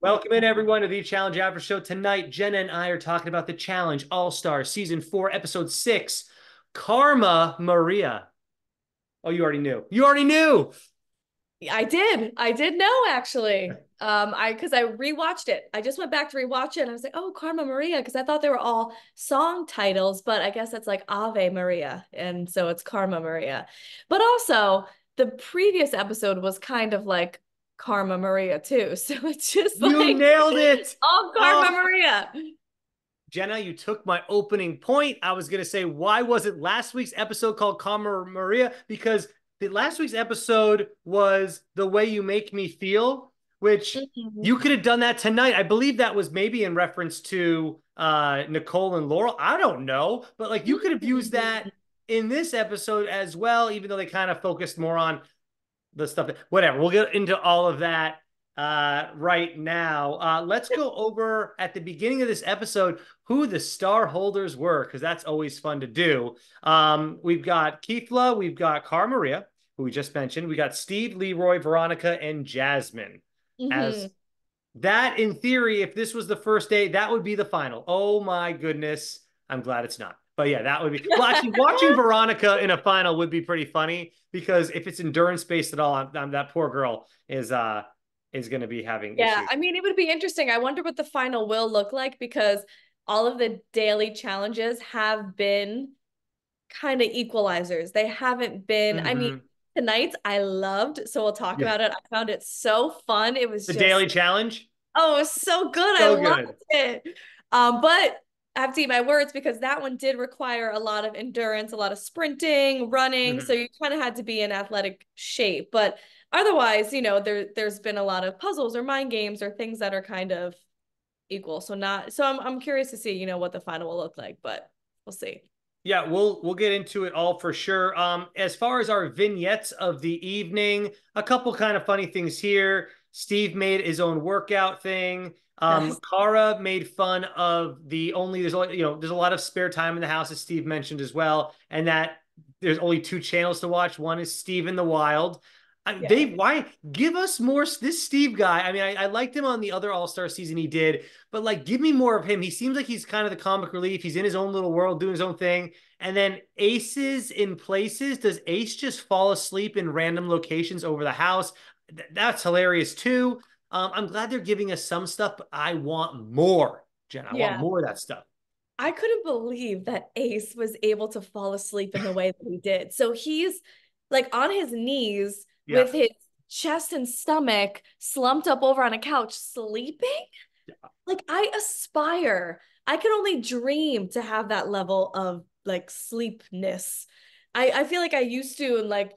Welcome in, everyone, to the Challenge After Show. Tonight, Jenna and I are talking about the Challenge All-Star Season 4, Episode 6, Karma Maria. Oh, you already knew. You already knew. I did. I did know actually. Because I rewatched it. I just went back to rewatch it and I was like, oh, Karma Maria, because I thought they were all song titles, but I guess it's like Ave Maria, and so it's Karma Maria. But also, the previous episode was kind of like Karma Maria too. So it's just You like nailed it. all Oh, Karma Maria. Jenna, you took my opening point. I was going to say, why was it last week's episode called Karma Maria? Because the last week's episode was The Way You Make Me Feel, which Mhm. you could have done that tonight. I believe that was maybe in reference to Nicole and Laurel. I don't know, but like you could have used that in this episode as well, even though they kind of focused more on the stuff that, whatever. We'll get into all of that right now. Let's go over at the beginning of this episode who the star holders were, because that's always fun to do. We've got Keithla, we've got Cara Maria, who we just mentioned. We got Steve, Leroy, Veronica, and Jasmine. As Mhm. that, in theory, if this was the first day, that would be the final. Oh my goodness. I'm glad it's not. But yeah, that would be, well, actually, watching Veronica in a final would be pretty funny because if it's endurance based at all, that poor girl is going to be having Yeah, issues. I mean, it would be interesting. I wonder what the final will look like because all of the daily challenges have been kind of equalizers. They haven't been, I mean, Mm-hmm. tonight's I loved, so we'll talk Yeah. about it. I found it so fun. It was The daily just, challenge. oh, it was so good. I So loved good. it. But I have to eat my words because that one did require a lot of endurance, a lot of sprinting, running. So Mm-hmm. you kind of had to be in athletic shape. But otherwise, there's been a lot of puzzles or mind games or things that are kind of equal. So I'm curious to see, what the final will look like, but we'll see. Yeah, we'll get into it all for sure. As far as our vignettes of the evening, a couple kind of funny things here. Steve made his own workout thing. Yes. Cara made fun of there's a lot of spare time in the house, as Steve mentioned as well, and that there's only two channels to watch. One is Steve in the Wild. Yeah. Why give us more? This Steve guy. I mean, I liked him on the other All Star season he did, but like, give me more of him. He seems like he's kind of the comic relief. He's in his own little world, doing his own thing. And then Aces in Places. Does Ace just fall asleep in random locations over the house? That's hilarious too. I'm glad they're giving us some stuff, but I want more, Jen. I want Yeah. more of that stuff. I couldn't believe that Ace was able to fall asleep in the way that he did. So he's like on his knees Yeah. with his chest and stomach slumped up over on a couch sleeping. Like I aspire. I could only dream to have that level of like sleepness. I feel like I used to in like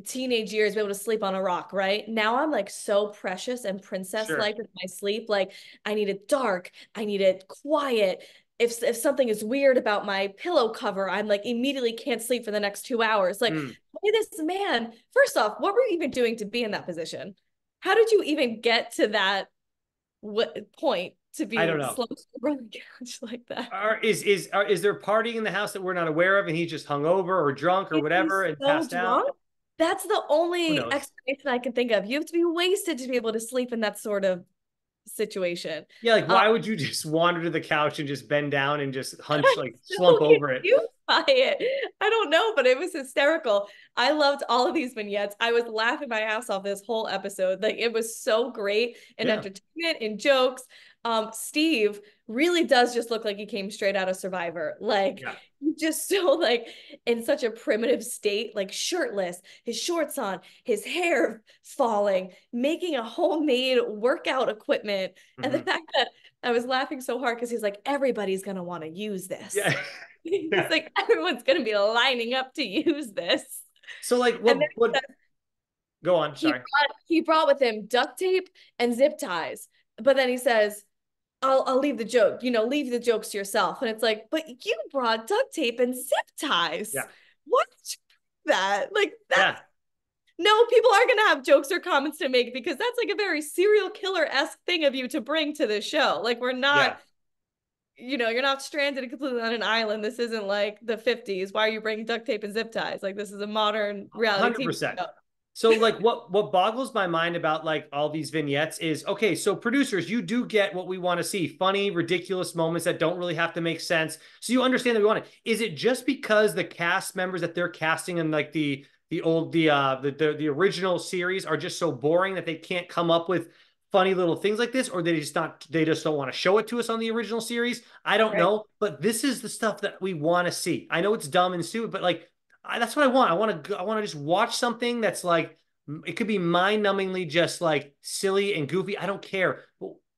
teenage years be able to sleep on a rock, right? Now I'm like so precious and princess Sure. like with my sleep. Like I need it dark, I need it quiet. If something is weird about my pillow cover, I'm like immediately can't sleep for the next 2 hours. Like, Mm, hey, this man, first off, what were you even doing to be in that position? How did you even get to that point to I don't be know. slumped over on the couch like that? Is there partying in the house that we're not aware of, and he's just hungover or drunk or If whatever he's and so passed out? drunk, that's the Who only knows? explanation I can think of. You have to be wasted to be able to sleep in that sort of situation. Yeah, like Um, why would you just wander to the couch and just bend down and just hunch, I'm like so slump over it? confused by it. I don't know, but it was hysterical. I loved all of these vignettes. I was laughing my ass off this whole episode. Like it was so great in Yeah, entertainment, in jokes. Steve really does just look like he came straight out of Survivor. Like yeah. he's just so like in such a primitive state, like shirtless, his shorts on, his hair falling, making a homemade workout equipment. And the Mm-hmm. fact that I was laughing so hard because he's like, everybody's gonna want to use this. Yeah. He's Yeah. like, everyone's gonna be lining up to use this. So like And then what go on, he sorry. brought with him duct tape and zip ties. But then he says, I'll leave the joke, leave the jokes to yourself. And it's like, but you brought duct tape and zip ties. Yeah. What that? Like that's Yeah. no, people are gonna have jokes or comments to make because that's like a very serial killer-esque thing of you to bring to the show. Like we're not, Yeah. you're not stranded completely on an island. This isn't like the 50s. Why are you bringing duct tape and zip ties? Like this is a modern reality TV 100%. show. So like what boggles my mind about like all these vignettes is okay, so producers, you do get what we want to see. Funny, ridiculous moments that don't really have to make sense. So you understand that we want it. Is it just because the cast members that they're casting in like the original series are just so boring that they can't come up with funny little things like this, or they just don't want to show it to us on the original series? I don't Right. know, but this is the stuff that we want to see. I know it's dumb and stupid, but like that's what I want. I want to just watch something that's like it could be mind-numbingly just like silly and goofy. I don't care.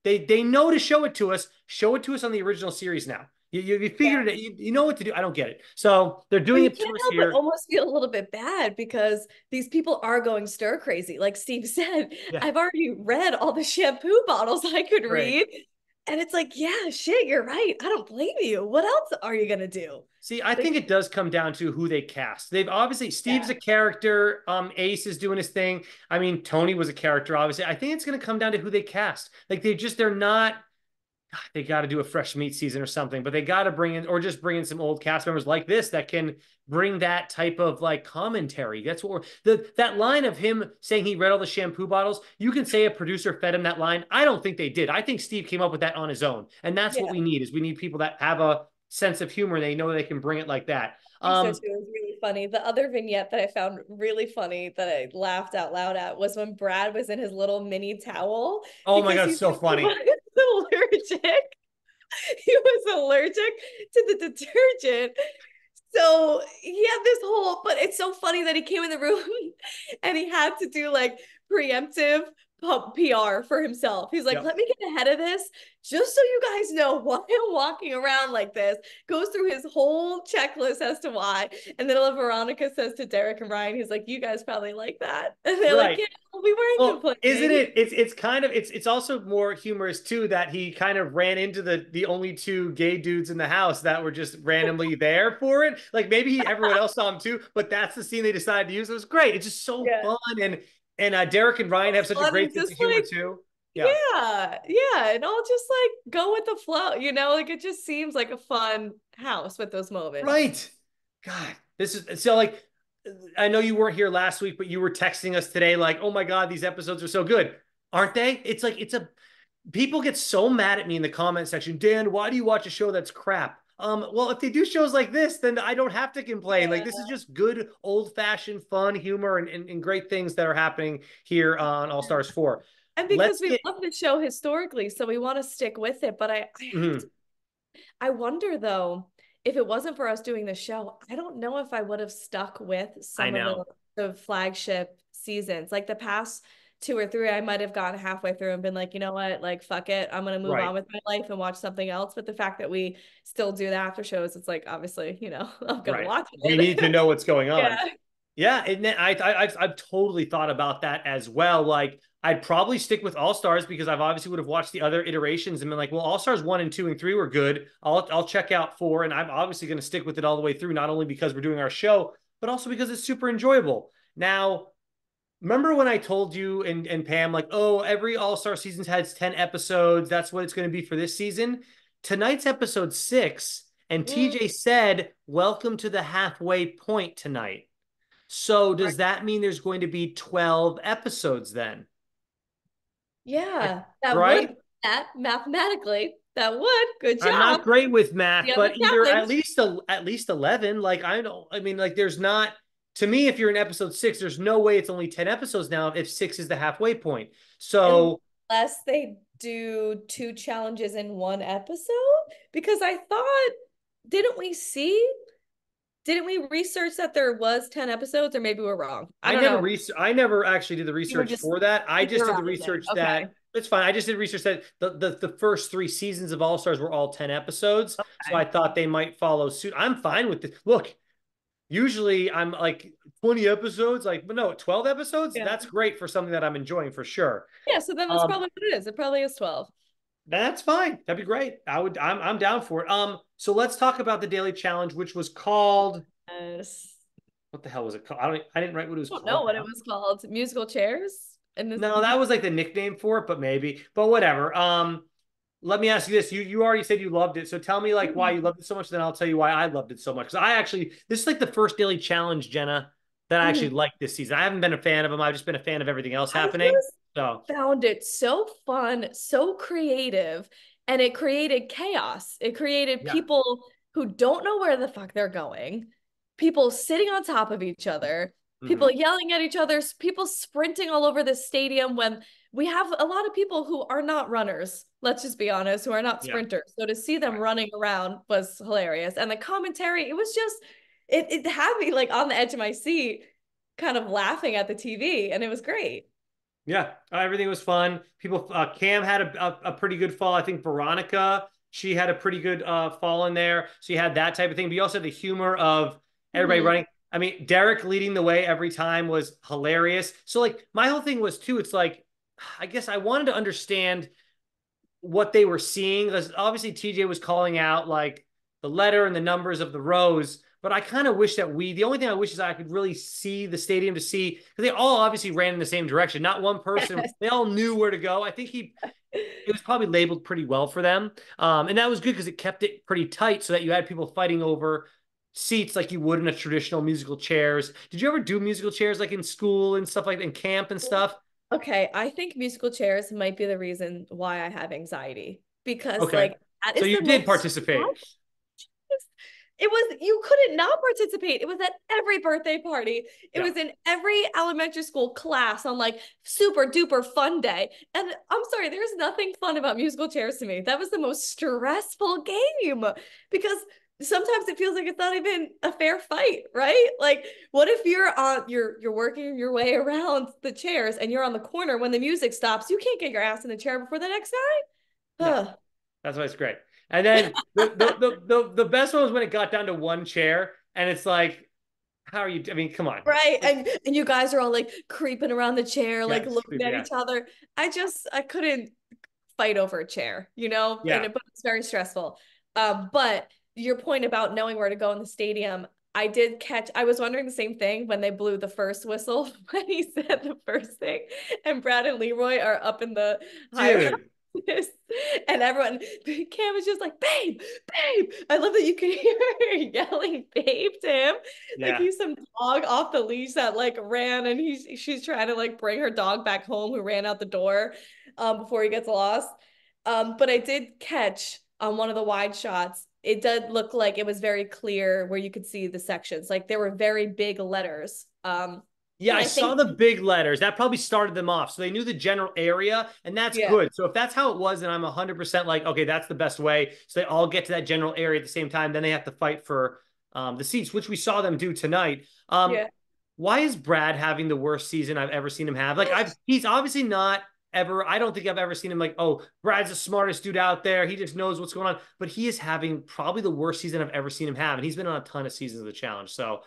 They know to show it to us. Show it to us on the original series now. You figured it. You know what to do. I don't get it. So they're But doing you it to can't us help but here. almost feel a little bit bad because these people are going stir crazy. Like Steve said, Yeah, I've already read all the shampoo bottles I could right. read. And it's like, yeah, shit, you're right. I don't blame you. What else are you gonna do? See, I Like, think it does come down to who they cast. They've obviously Steve's yeah, a character. Ace is doing his thing. I mean, Tony was a character, obviously. I think it's going to come down to who they cast. Like they're not they got to do a fresh meat season or something, but they got to bring in or just bring in some old cast members like this that can bring that type of like commentary. That's what that line of him saying he read all the shampoo bottles. You can say a producer fed him that line. I don't think they did. I think Steve came up with that on his own, and that's what yeah. we need. Is we need people that have a sense of humor and they know they can bring it like that. I think so too. It was really funny. The other vignette that I found really funny that I laughed out loud at was when Brad was in his little mini towel Oh my because god, so he funny. was allergic. He was allergic to the detergent. So he had this whole, but it's so funny that he came in the room and he had to do like preemptive PR for himself. He's like, Yep. let me get ahead of this just so you guys know why I'm walking around like this. Goes through his whole checklist as to why. And then Veronica says to Derek and Ryan, he's like, you guys probably like that. And they're like, Right. yeah, we weren't Well, isn't complaining. it? It's kind of it's also more humorous too that he kind of ran into the only two gay dudes in the house that were just randomly there for it. Like maybe everyone else saw him too, but that's the scene they decided to use. It was great. It's just so Yeah. fun and Derek and Ryan have such a Fun great and sense just of humor like, too. Yeah. yeah, and I'll just like go with the flow, like it just seems like a fun house with those moments. Right. God, this is so like I know you weren't here last week, but you were texting us today like, "Oh my God, these episodes are so good." Aren't they? It's like it's a people get so mad at me in the comment section. Dan, why do you watch a show that's crap? Well, if they do shows like this, then I don't have to complain. Like this is Yeah. just good old-fashioned fun, humor, and great things that are happening here on All Stars 4. And because Let's we get love the show historically, so we want to stick with it. But mhm. I wonder though, if it wasn't for us doing the show, I don't know if I would have stuck with I some of know. the flagship seasons. Like the past two or three, I might have gotten halfway through and been like, you know what, like fuck it, I'm gonna move Right. on with my life and watch something else. But the fact that we still do the after shows, it's like obviously, I'm gonna Right. watch We need to it. know what's going on. Yeah. Yeah, and I've totally thought about that as well. Like I'd probably stick with All Stars because I've obviously would have watched the other iterations and been like, well, All Stars 1 and 2 and 3 were good. I'll check out 4, and I'm obviously going to stick with it all the way through, not only because we're doing our show, but also because it's super enjoyable. Now, remember when I told you and Pam like, oh, every All Star season has 10 episodes. That's what it's going to be for this season. Tonight's episode 6, and Mm, TJ said, "Welcome to the halfway point tonight." So does that mean there's going to be 12 episodes then? yeah, that would Right? that mathematically that would. Good I'm job. not great with The math, other but either challenge. at least 11. Like I don't I mean like there's not to me if you're in episode 6 there's no way it's only 10 episodes now if 6 is the halfway point. So Unless they do two challenges in one episode. Because I thought, didn't we see? Didn't we research that there was 10 episodes, or maybe we're wrong? I don't know. I never actually did the You were research just for that. I kicking just did the around with it. research Okay. that it's fine. I just did research that the first 3 seasons of All Stars were all 10 episodes. So I Okay. thought they might follow suit. I'm fine with it. Look, usually I'm like 20 episodes, like, but no, 12 episodes. Yeah. That's great for something that I'm enjoying for sure. Yeah, so then that's Um, probably what it is. It probably is 12. that's fine. That'd be great. I'm down for it. So let's talk about the daily challenge, which was called Yes. what the hell was it called? I didn't write what it was I don't know called what it down. was called. Musical chairs? And this No, that was like the nickname for it, but maybe. But whatever. Let me ask you this. You already said you loved it. So tell me like why you loved it so much, then I'll tell you why I loved it so much. Because I actually this is like the first daily challenge, Jenna. that I actually Mhm. like this season. I haven't been a fan of them. I've just been a fan of everything else I happening. just So found it so fun, so creative, and it created chaos. It created yeah. people who don't know where the fuck they're going, people sitting on top of each other, people Hmm. yelling at each other, people sprinting all over the stadium when we have a lot of people who are not runners, let's just be honest, who are not Yeah. sprinters. So to see them Right. running around was hilarious. And the commentary, it was just, it had me like on the edge of my seat, kind of laughing at the TV, and it was great. Yeah, everything was fun. People, Cam had a pretty good fall. I think Veronica, she had a pretty good fall in there. So you had that type of thing. But you also had the humor of everybody Mhm. running. I mean, Derek leading the way every time was hilarious. So like my whole thing was too, it's like, I guess I wanted to understand what they were seeing because obviously TJ was calling out like the letter and the numbers of the rows. But I kind of wish that the only thing I wish is I could really see the stadium to see because they all obviously ran in the same direction. Not one person, Yes. they all knew where to go. I think it was probably labeled pretty well for them. And that was good because it kept it pretty tight so that you had people fighting over seats like you would in a traditional musical chairs. Did you ever do musical chairs like in school and stuff like that, in camp and stuff? Okay, I think musical chairs might be the reason why I have anxiety because Okay. like that So is you the did most participate. it was you couldn't not participate. It was at every birthday party. It Yeah. was in every elementary school class on like super duper fun day. And I'm sorry, there's nothing fun about musical chairs to me. That was the most stressful game because sometimes it feels like it's not even a fair fight, right? Like what if you're working your way around the chairs and you're on the corner when the music stops, you can't get your ass in the chair before the next No. guy. That's why it's great. And then the best one was when it got down to one chair, and it's like, how are you? I mean, come on. Right. Like, And you guys are all like creeping around the chair, like yes, looking at yeah, each other. I couldn't fight over a chair, and yeah, but it's very stressful. But your point about knowing where to go in the stadium, I was wondering the same thing when they blew the first whistle when he said the first thing, and Brad and Leroy are up in the higher dude, and everyone, Cam was just like, babe, babe. I love that you can hear her yelling babe to him. Like yeah, he's some dog off the leash that like ran and she's trying to like bring her dog back home who ran out the door before he gets lost. But I did catch on one of the wide shots, it did look like it was very clear where you could see the sections. Like there were very big letters. yeah. And I I saw think, the big letters. That probably started them off, so they knew the general area, and that's yeah, good. So if that's how it was, then I'm 100% like, okay, that's the best way. So they all get to that general area at the same time. Then they have to fight for the seats, which we saw them do tonight. yeah. Why is Brad having the worst season I've ever seen him have? Like he's obviously not ever. I don't think I've ever seen him like, oh, Brad's the smartest dude out there. He just knows what's going on. But he is having probably the worst season I've ever seen him have, and he's been on a ton of seasons of the challenge. So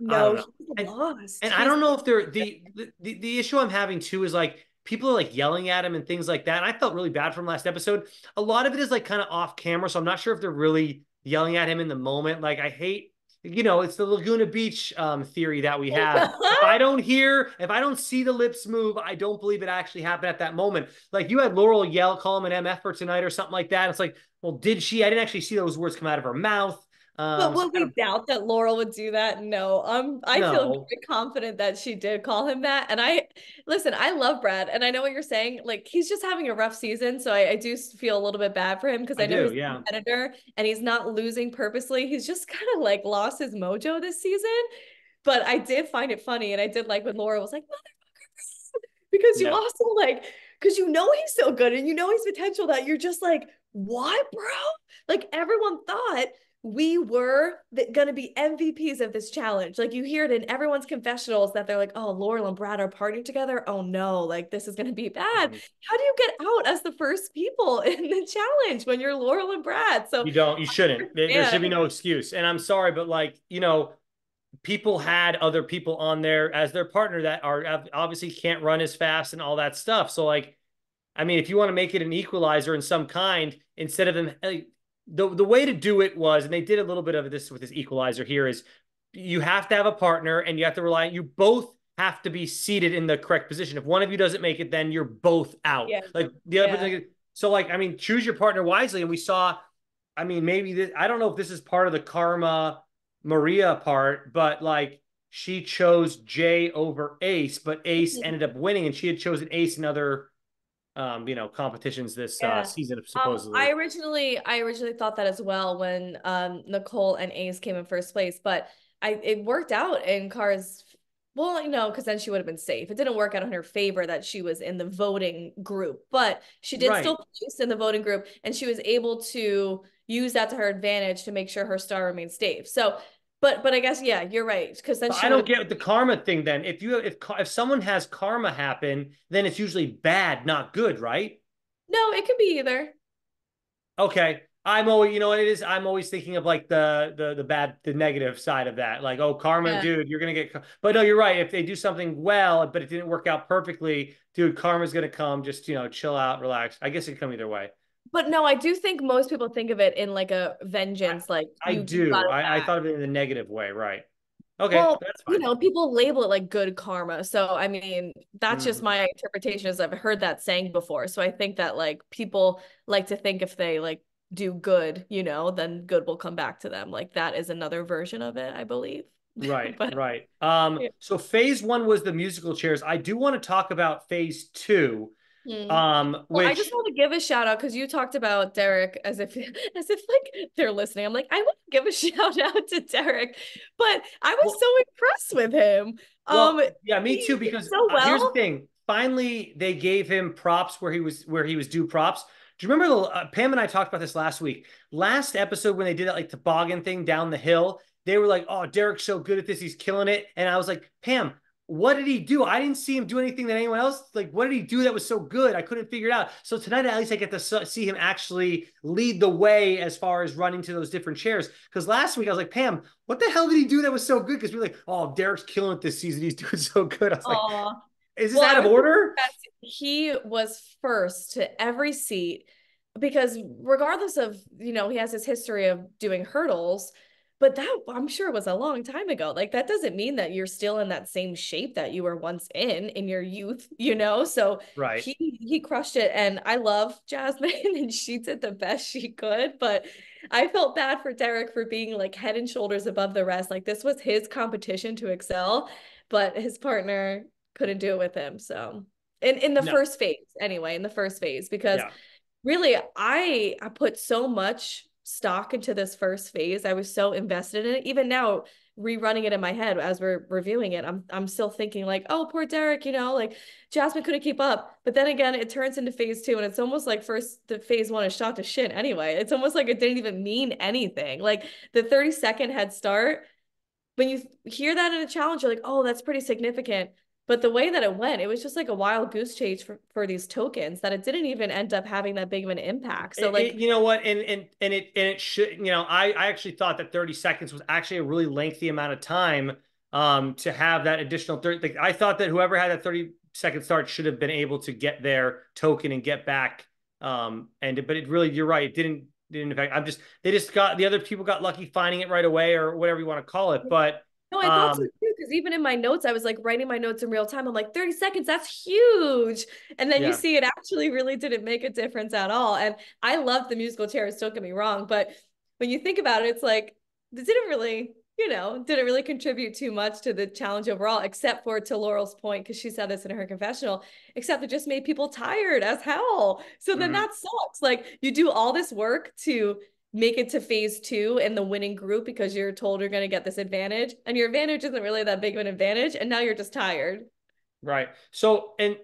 I don't No, know. he's And lost. and I He's don't know if they're the issue I'm having too is like people are like yelling at him and things like that. And I felt really bad from last episode. A lot of it is like kind of off camera, so I'm not sure if they're really yelling at him in the moment. Like I hate, it's the Laguna Beach theory that we have. If I don't see the lips move, I don't believe it actually happened at that moment. Like you had Laurel call him an MF for tonight or something like that. It's like, well, did she? I didn't actually see those words come out of her mouth. But So would I we don't doubt that Laurel would do that? No. I feel know. very confident that she did call him that. And listen, I love Brad, and I know what you're saying. Like he's just having a rough season, so I do feel a little bit bad for him because I I know do, he's a yeah. competitor and he's not losing purposely. He's just kind of like lost his mojo this season. But I did find it funny, and I did like when Laura was like, because you Yeah. also like because he's so good and he's potential that you're just like what bro, like everyone thought we were gonna be MVPs of this challenge. Like you hear it in everyone's confessionals that they're like, oh, Laurel and Brad are partnering together, oh no, like this is gonna be bad. Mhm. How do you get out as the first people in the challenge when you're Laurel and Brad? So You shouldn't. There should be man, no excuse. And I'm sorry, but like, people had other people on there as their partner that are obviously can't run as fast and all that stuff. So like, I mean, if you want to make it an equalizer in some kind, instead of them, like, the way to do it was, and they did a little bit of this with this equalizer here, is you have to have a partner and you have to rely. You both have to be seated in the correct position. If one of you doesn't make it, then you're both out. yeah, Like the other, yeah, so like, I mean, choose your partner wisely. And we saw, I mean, maybe this, I don't know if this is part of the Karma Maria part, but like she chose Jay over Ace, but Ace ended up winning, and she had chosen Ace in other competitions this Yeah. season I supposedly. originally thought that as well when Nicole and Ace came in first place, but it worked out in Cars. Well, because then she would have been safe. It didn't work out in her favor that she was in the voting group, but she did Right. still place in the voting group, and she was able to use that to her advantage to make sure her star remained safe. So, but I guess yeah, you're right, because then But she I would don't have. get the karma thing then. If someone has karma happen, then it's usually bad, not good, right? No, it could be either. Okay. I'm always, you know what it is? I'm always thinking of like the negative side of that. Like, oh, karma, Yeah. dude, you're gonna get. But no, you're right. If they do something well, but it didn't work out perfectly, dude, karma's gonna come. Just chill out, relax. I guess it can come either way. But no, I do think most people think of it in like a I vengeance, like I you got do. it I back. thought of it in the negative way, right? Okay, Well, that's fine. people label it like good karma. So I mean, that's just Mhm. my interpretation as I've heard that saying before. So I think that like people like to think if they like do good, then good will come back to them. Like that is another version of it, I believe. Right, But right. yeah. So phase one was the musical chairs. I do want to talk about phase two, Hmm. Well, I just which want to give a shout out because you talked about Derek as if like they're listening. I'm like, I want to give a shout out to Derek, but I was well, so impressed with him. Um, well, yeah, me too. he did Because so here's the well. thing. Finally, they gave him props where he was due props. Do you remember Pam and I talked about this last week? Last episode when they did that like toboggan thing down the hill, they were like, "Oh, Derek's so good at this, he's killing it." And I was like, "Pam, what did he do? I didn't see him do anything that anyone else like. What did he do that was so good? I couldn't figure it out." So tonight, at least, I get to see him actually lead the way as far as running to those different chairs. Because last week I was like, "Pam, what the hell did he do that was so good?" Because we were like, "Oh, Derek's killing it this season. He's doing so good." I was like, Aw. "Is this Well, out I of was order?" impressed. He was first to every seat because regardless of, he has his history of doing hurdles, but that I'm sure was a long time ago. Like that doesn't mean that you're still in that same shape that you were once in your youth, So Right. he crushed it. And I love Jasmine and she did the best she could, but I felt bad for Derek for being like head and shoulders above the rest. Like this was his competition to excel, but his partner couldn't do it with him. So in the No. first phase, anyway, in the first phase, because Yeah. really I put so much stock into this first phase. I was so invested in it. Even now, rerunning it in my head as we're reviewing it, I'm still thinking like, oh, poor Derek, like Jasmine couldn't keep up. But then again, it turns into phase two, and it's almost like the phase one is shot to shit anyway. It's almost like it didn't even mean anything. Like the 30-second head start, when you hear that in a challenge, you're like, oh, that's pretty significant. But the way that it went, it was just like a wild goose chase for these tokens that it didn't even end up having that big of an impact. So like, You know what, and it should, I actually thought that 30 seconds was actually a really lengthy amount of time to have that additional 30. Like, I thought that whoever had that 30-second start should have been able to get their token and get back. But it really, you're right, it didn't affect. They just got the other people got lucky finding it right away or whatever you want to call it. But no, I thought so um too. Because even in my notes, I was like writing my notes in real time. I'm like, 30 seconds, that's huge. And then you yeah. see it actually really didn't make a difference at all. And I loved the musical chairs, don't get me wrong. But when you think about it, it's like, it didn't really, didn't really contribute too much to the challenge overall, except for to Laurel's point, because she said this in her confessional, except it just made people tired as hell. So then Mhm. that sucks. Like you do all this work to make it to phase two in the winning group because you're told you're going to get this advantage and your advantage isn't really that big of an advantage and now you're just tired. Right. So, and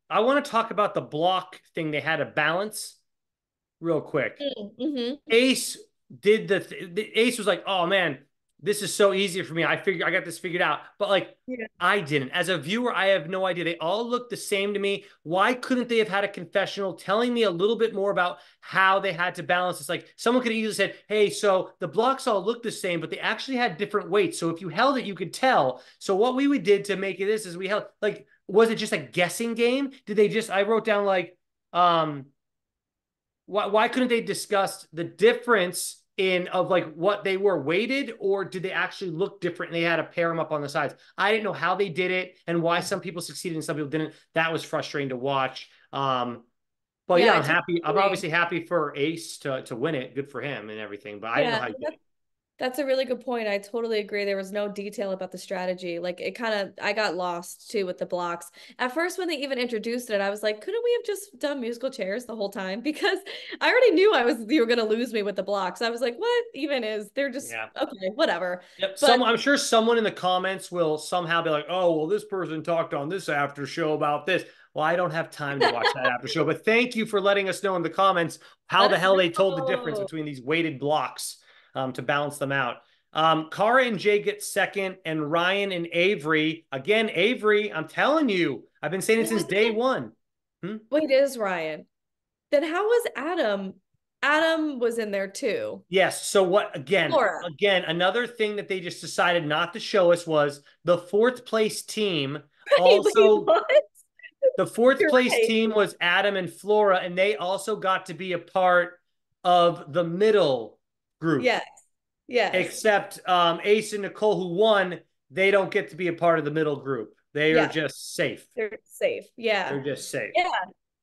I want to talk about the block thing they had to balance real quick. Mm-hmm. Ace did the Ace was like, "Oh man, this is so easy for me. I got this figured out." But like Yeah. I didn't. As a viewer, I have no idea. They all look the same to me. Why couldn't they have had a confessional telling me a little bit more about how they had to balance this? Like someone could have easily said, "Hey, so the blocks all look the same, but they actually had different weights. So if you held it, you could tell." So what we did to make it this is we held like, was it just a guessing game? Did they just I wrote down like um why couldn't they discuss the difference in of like what they were weighted, or did they actually look different and they had to pair them up on the sides? I didn't know how they did it and why some people succeeded and some people didn't. That was frustrating to watch. But Yeah, yeah, I I'm totally happy. I'm agree. obviously happy for Ace to win it. Good for him and everything. But I didn't know Yeah, how he did it. That's a really good point. I totally agree. There was no detail about the strategy. Like it kind of, I got lost too with the blocks. At first, when they even introduced it, I was like, couldn't we have just done musical chairs the whole time? Because I already knew you were gonna lose me with the blocks. I was like, what even is? They're just Yeah. okay, whatever. Yep. But I'm sure someone in the comments will somehow be like, "Oh, well, this person talked on this after show about this." Well, I don't have time to watch that after show, but thank you for letting us know in the comments how let the us hell they told the difference know. between these weighted blocks to balance them out. Cara and Jay get second, and Ryan and Avery again. Avery, I'm telling you, I've been saying it since day one. Hmm? Wait, it is Ryan. Then how was Adam? Adam was in there too. Yes. So what again? Laura. Again, another thing that they just decided not to show us was the fourth place team Wait, also what? the fourth You're place right. team was Adam and Flora, and they also got to be a part of the middle group. Yes. Yes. Except Ace and Nicole, who won, they don't get to be a part of the middle group. They are Yeah. just safe. They're safe. Yeah. They're just safe. Yeah.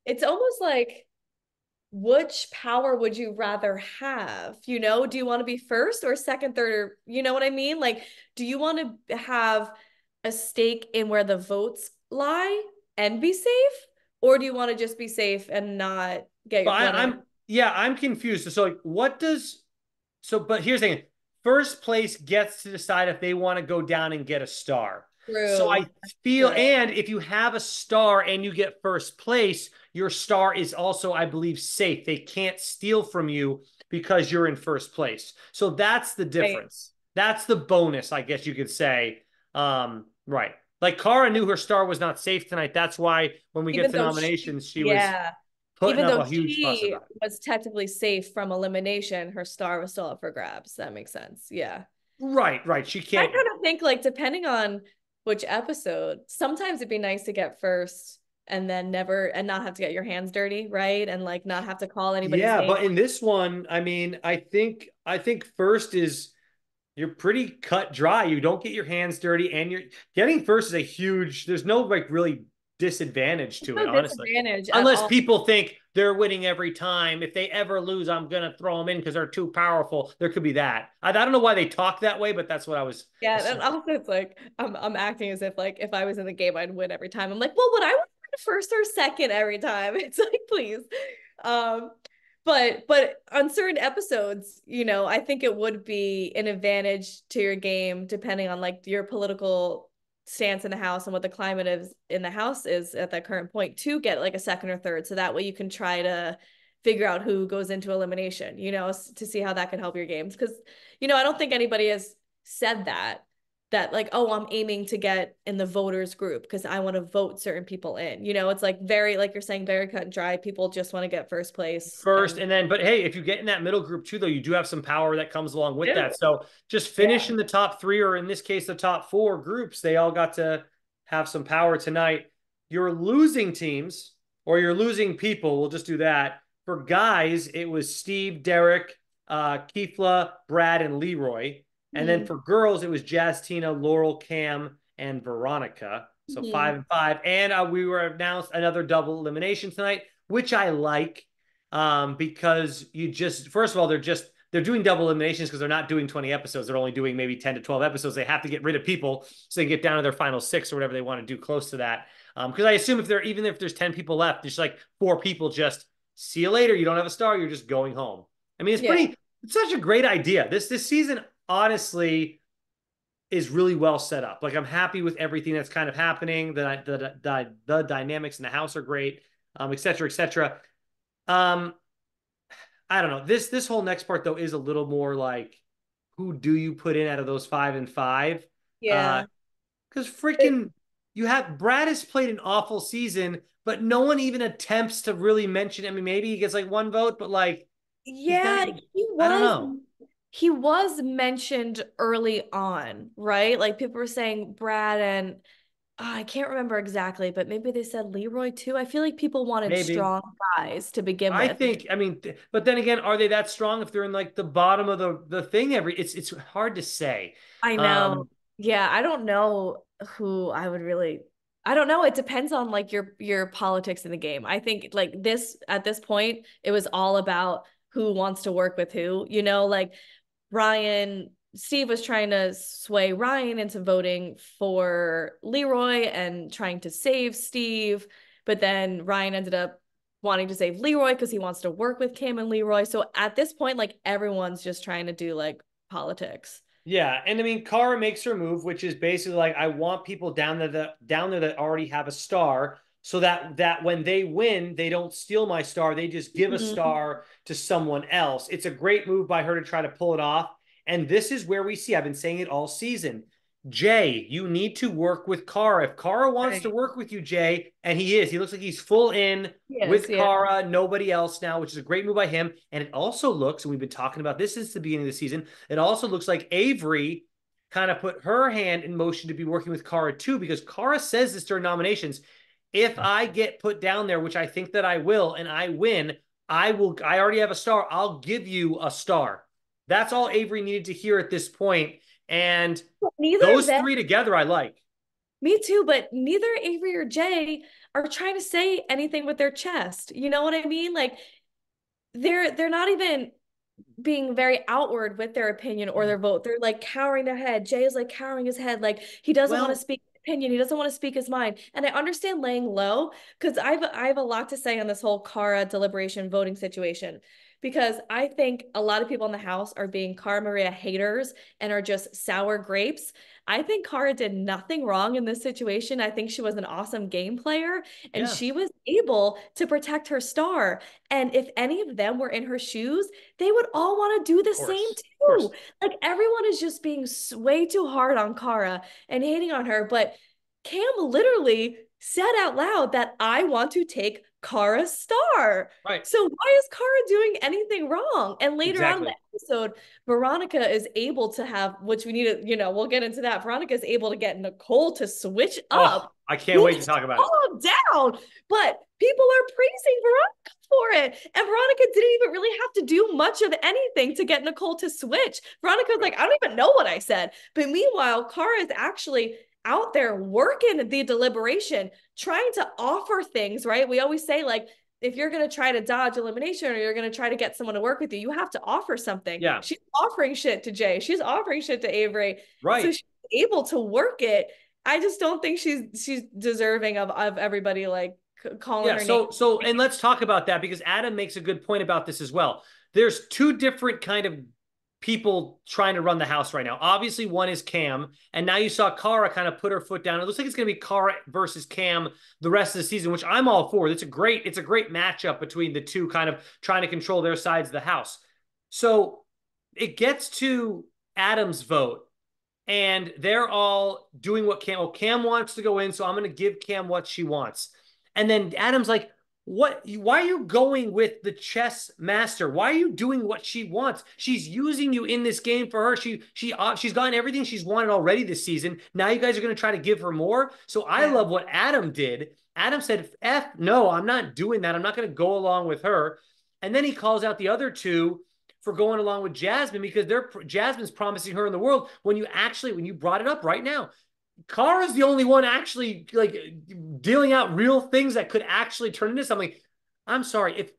It's almost like which power would you rather have? Do you want to be first or second, third, or you know what I mean? Like, do you want to have a stake in where the votes lie and be safe? Or do you want to just be safe and not get But your blood in? I'm confused. So like, what does but here's the thing. First place gets to decide if they want to go down and get a star. So I True. feel, True. and if you have a star and you get first place, your star is also, I believe, safe. They can't steal from you because you're in first place. So that's the Right. difference. That's the bonus, I guess you could say. Right. Like Cara knew her star was not safe tonight. That's why when we get Even to though she, nominations, she was yeah, putting even up though a huge fuss she about it. was technically safe from elimination, her star was still up for grabs. That makes sense. Yeah. Right, right. She I can't. kind of think like depending on which episode, sometimes it'd be nice to get first and then never and not have to get your hands dirty, right? And like not have to call anybody's Yeah, name. but in this one, I mean, I think first is you're pretty cut dry. You don't get your hands dirty, and you're getting first is a huge. There's no like really disadvantage There's to it, no honestly. disadvantage at Unless all. people think they're winning every time. If they ever lose, I'm gonna throw them in because they're too powerful. There could be that. I don't know why they talk that way, but that's what I was Yeah, and assuming. also it's like I'm acting as if like if I was in the game I'd win every time. I'm like, well, would I win first or second every time? It's like, please. Um, but on certain episodes, I think it would be an advantage to your game depending on like your political stance in the house and what the climate is in the house is at that current point to get like a second or third. So that way you can try to figure out who goes into elimination, to see how that can help your games. Because, I don't think anybody has said that like, oh, I'm aiming to get in the voters group because I want to vote certain people in. It's like very, like you're saying, very cut and dry. People just want to get first place First and and then, but hey, if you get in that middle group too, though, you do have some power that comes along with do. that. So just finish Yeah. in the top three, or in this case, the top four groups, they all got to have some power tonight. Your losing teams or your losing people, we'll just do that. For guys, it was Steve, Derek, Keithla, Brad, and Leroy. And then Mm-hmm. for girls, it was Jazz, Tina, Laurel, Cam, and Veronica. So Mm-hmm. 5 and 5. And we were announced another double elimination tonight, which I like, because you just, first of all, they're doing double eliminations because they're not doing 20 episodes. They're only doing maybe 10 to 12 episodes. They have to get rid of people so they get down to their final six or whatever they want to do close to that. Because I assume even if there's 10 people left, there's like four people just see you later. You don't have a star. You're just going home. I mean, Yeah. it's such a great idea. This season, honestly, is really well set up. Like I'm happy with everything that's kind of happening. The dynamics in the house are great, et cetera, et cetera. Um, I don't know. This whole next part though is a little more like, who do you put in out of those 5 and 5? Yeah. Because freaking you have Brad has played an awful season, but no one even attempts to really mention. I mean, maybe he gets like one vote, but like he's not Yeah, even. I don't know. he was mentioned early on, right? Like people were saying Brad and I can't remember exactly, but maybe they said Leroy too. I feel like people wanted Maybe. strong guys to begin I with. think, I mean, but then again, are they that strong if they're in like the bottom of the thing? It's hard to say. I know. Um, Yeah, I don't know who I would really I don't know. It depends on like your politics in the game. I think like this at this point, it was all about who wants to work with who, like Ryan Steve was trying to sway Ryan into voting for Leroy and trying to save Steve, but then Ryan ended up wanting to save Leroy because he wants to work with Kim and Leroy. So at this point, like everyone's just trying to do like politics. Yeah, and I mean, Kara makes her move, which is basically like, I want people down there that already have a star, so that when they win, they don't steal my star. They just give a Mhm. star to someone else. It's a great move by her to try to pull it off. And this is where we see, I've been saying it all season. Jay, you need to work with Kara. If Kara wants to Right. work with you, Jay, and he is, he looks like he's full in Yes, with yeah. Kara, nobody else now, which is a great move by him. And it also looks, and we've been talking about this since the beginning of the season, it also looks like Avery kind of put her hand in motion to be working with Kara too, because Kara says this during nominations. If I get put down there, which I think that I will, and I win, I already have a star. I'll give you a star. That's all Avery needed to hear at this point. And Neither of those them, three together, I like. me too, but neither Avery or Jay are trying to say anything with their chest. You know what I mean? Like they're not even being very outward with their opinion or their vote. They're like cowering their head. Jay is like cowering his head. Like he doesn't want to Well, speak his opinion. He doesn't want to speak his mind. And I understand laying low because I have a lot to say on this whole Cara deliberation voting situation. Because I think a lot of people in the house are being Cara Maria haters and are just sour grapes. I think Cara did nothing wrong in this situation. I think she was an awesome game player and yeah, she was able to protect her star. And if any of them were in her shoes, they would all want to do of the same course. Of course. too. Like everyone is just being way too hard on Kara and hating on her. But Cam literally said out loud that I want to take Kara's star. Right. So why is Kara doing anything wrong? And later on in the Exactly. episode, Veronica is able to have, which we need to, we'll get into that. Veronica is able to get Nicole to switch Oh, up, I can't wait to who's talk about it. calm down. But people are praising Veronica for it. And Veronica didn't even really have to do much of anything to get Nicole to switch. Veronica was Right. like, I don't even know what I said. But meanwhile, Cara is actually out there working the deliberation, trying to offer things, right? We always say, like, if you're going to try to dodge elimination or you're going to try to get someone to work with you, you have to offer something. Yeah. She's offering shit to Jay. She's offering shit to Avery. So Right. she's able to work it. I just don't think she's deserving of everybody like calling Yeah, her name. and let's talk about that, because Adam makes a good point about this as well. There's two different kind of people trying to run the house right now. Obviously, one is Cam, and now you saw Cara kind of put her foot down. It looks like it's going to be Cara versus Cam the rest of the season, which I'm all for. It's a great matchup between the two, kind of trying to control their sides of the house. So it gets to Adam's vote, and they're all doing what Cam wants to go in, so I'm going to give Cam what she wants. And then Adam's like, "What? Why are you going with the chess master? Why are you doing what she wants? She's using you in this game for her. She's gotten everything she's wanted already this season. Now you guys are going to try to give her more." So I Yeah. love what Adam did. Adam said, "F no, I'm not doing that. I'm not going to go along with her." And then he calls out the other two for going along with Jasmine, because Jasmine's promising her in the world, when you brought it up right now, Kara's the only one actually like dealing out real things that could actually turn into something. I'm sorry, if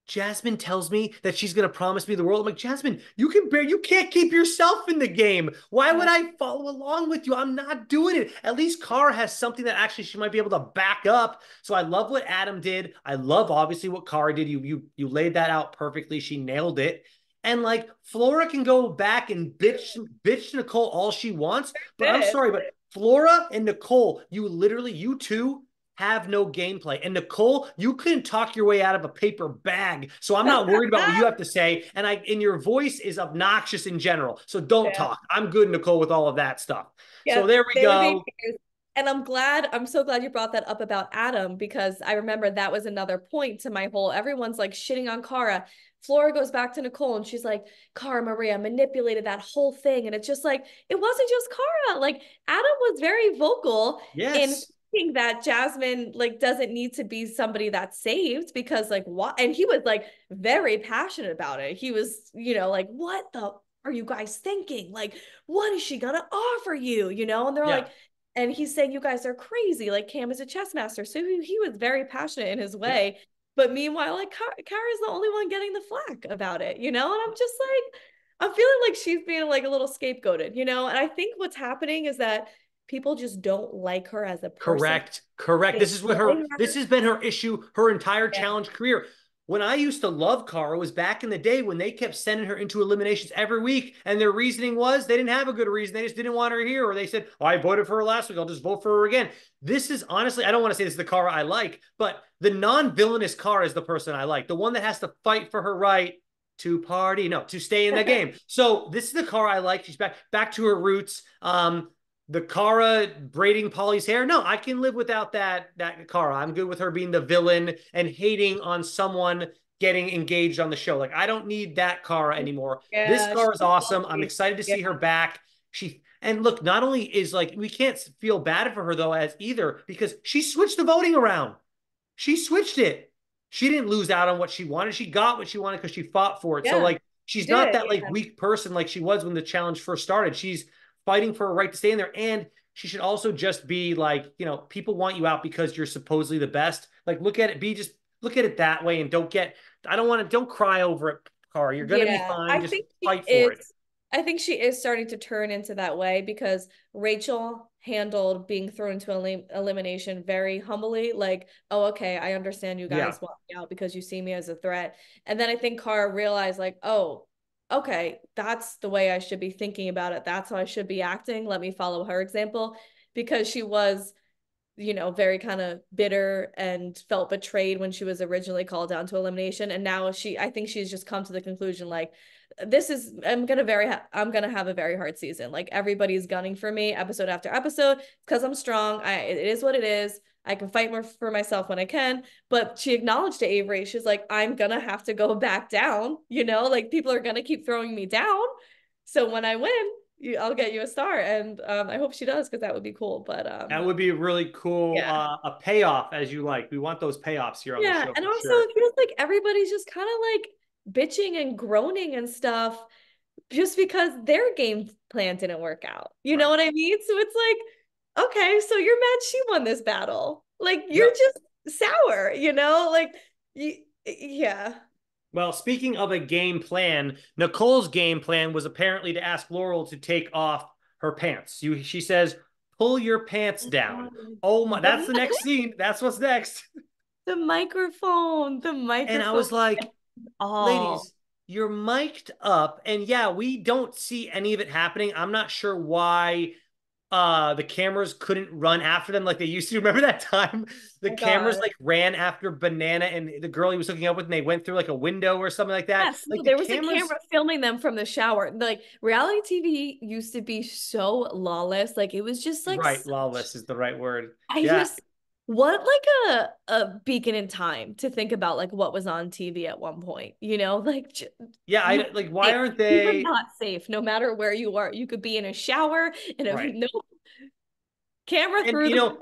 Jasmine tells me that she's going to promise me the world, I'm like, Jasmine, you can't keep yourself in the game. Why would Yeah. I follow along with you? I'm not doing it. At least Kara has something that actually she might be able to back up. So I love what Adam did. I love obviously what Kara did. You laid that out perfectly. She nailed it. And like, Flora can go back and bitch Nicole all she wants, but I'm Did. sorry, but Flora and Nicole, you two have no gameplay. And Nicole, you couldn't talk your way out of a paper bag. So I'm not worried about what you have to say. And your voice is obnoxious in general. So don't Yeah. talk. I'm good, Nicole, with all of that stuff. So Yeah, there we they were being go. fierce. And I'm so glad you brought that up about Adam because I remember that was another point to my whole everyone's like shitting on Cara. Flora goes back to Nicole and she's like, Cara Maria manipulated that whole thing. And it's just like, it wasn't just Cara. Like Adam was very vocal in Yes. thinking that Jasmine like doesn't need to be somebody that's saved because like what and he was like very passionate about it. He was, like, what the are you guys thinking? Like, what is she gonna offer you? And they're Yeah. like, and he's saying, you guys are crazy. Like, Cam is a chess master. So he was very passionate in his Yeah. way. But meanwhile, like, Kara's the only one getting the flack about it, And I'm just like, I'm feeling like she's being like a little scapegoated, you know? And I think what's happening is that people just don't like her as a person. Correct. Correct. They This is what her join this her. has been her issue her entire Yeah. challenge career. When I used to love Cara was back in the day when they kept sending her into eliminations every week, and their reasoning was they didn't have a good reason. They just didn't want her here, or they said, "Oh, I voted for her last week. I'll just vote for her again." This is honestly, I don't want to say this is the Cara I like, but the non-villainous Cara is the person I like, the one that has to fight for her right to party, no, to stay in the game. So this is the Cara I like. She's back to her roots. The Kara braiding Polly's hair. No, I can live without that Kara. I'm good with her being the villain and hating on someone getting engaged on the show. Like I don't need that Kara anymore. This Yeah, Kara is she's awesome. I'm lovely. excited to Yeah. see her back. She and look, not only is like we can't feel bad for her though as either because she switched the voting around. She switched it. She didn't lose out on what she wanted. She got what she wanted because she fought for it. So Yeah, like she she's not did. that like Yeah. weak person like she was when the challenge first started. She's fighting for a right to stay in there. And she should also just be like, people want you out because you're supposedly the best. Like look at it, just look at it that way and don't cry over it, Cara. You're gonna be Yeah, fine. I Just think she fight for is. it. I think she is starting to turn into that way because Rachel handled being thrown into elimination very humbly. Like, oh, okay, I understand you Yeah. guys want me out because you see me as a threat. And then I think Cara realized, like, oh, okay, that's the way I should be thinking about it. That's how I should be acting. Let me follow her example because she was very kind of bitter and felt betrayed when she was originally called down to elimination. And now I think she's just come to the conclusion like, I'm gonna have a very hard season. Like everybody's gunning for me episode after episode because I'm strong. It is what it is. I can fight more for myself when I can. But she acknowledged to Avery, she's like, I'm gonna have to go back down. Like people are gonna keep throwing me down. So when I win, I'll get you a star. And I hope she does because that would be cool. But That would be a really cool yeah. a payoff as you like. We want those payoffs here on the Yeah. show And for also sure. it feels like everybody's just kind of like bitching and groaning and stuff just because their game plan didn't work out. You know Right. what I mean? So it's like, okay, so you're mad she won this battle. Like you're Yep. just sour, Like yeah. Well, speaking of a game plan, Nicole's game plan was apparently to ask Laurel to take off her pants. She says, "Pull your pants down." Oh my, that's the next scene. That's what's next. The And I microphone was like, all. ladies, you're mic'd up. And yeah, we don't see any of it happening. I'm not sure why the cameras couldn't run after them like they used to. Remember that time the Oh my cameras God. like ran after Banana and the girl he was hooking up with, and they went through like a window or something like that? Yes, no, Like the there was a cameras, camera filming them from the shower. Like reality TV used to be so lawless. Like it was just like right? such Lawless is the right word. I Yeah, just what like a beacon in time to think about like what was on TV at one point, like yeah. you I like. were Why safe. aren't You were they not safe no matter where you are. You could be in a shower and a right? no camera And through the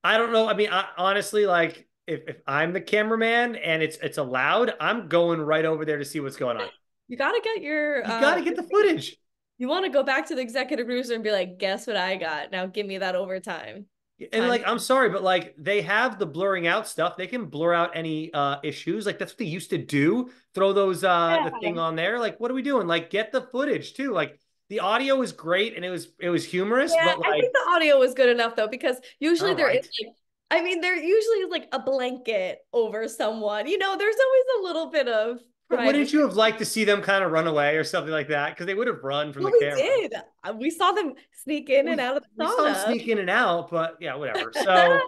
I don't know. I mean, honestly, like if I'm the cameraman and it's allowed, I'm going right over there to see what's going on. you got to get your You got to get the footage. you want to go back to the executive producer and be like, guess what I got? Now give me that overtime. And Time. like, I'm sorry, but like they have the blurring out stuff. They can blur out any issues. Like that's what they used to do. Throw those Yeah. the thing on there. Like, what are we doing? Like, get the footage too. Like the audio is great and it was humorous, Yeah, but I like, think the audio was good enough though, because usually all there is right. like, I mean, there usually is like a blanket over someone. There's always a little bit of But privacy. wouldn't you have liked to see them kind of run away or something like that? Because they would have run from Well, the we camera. did. We saw them sneak in and We out of the we saw them sauna. sneak in and out, but yeah, whatever. So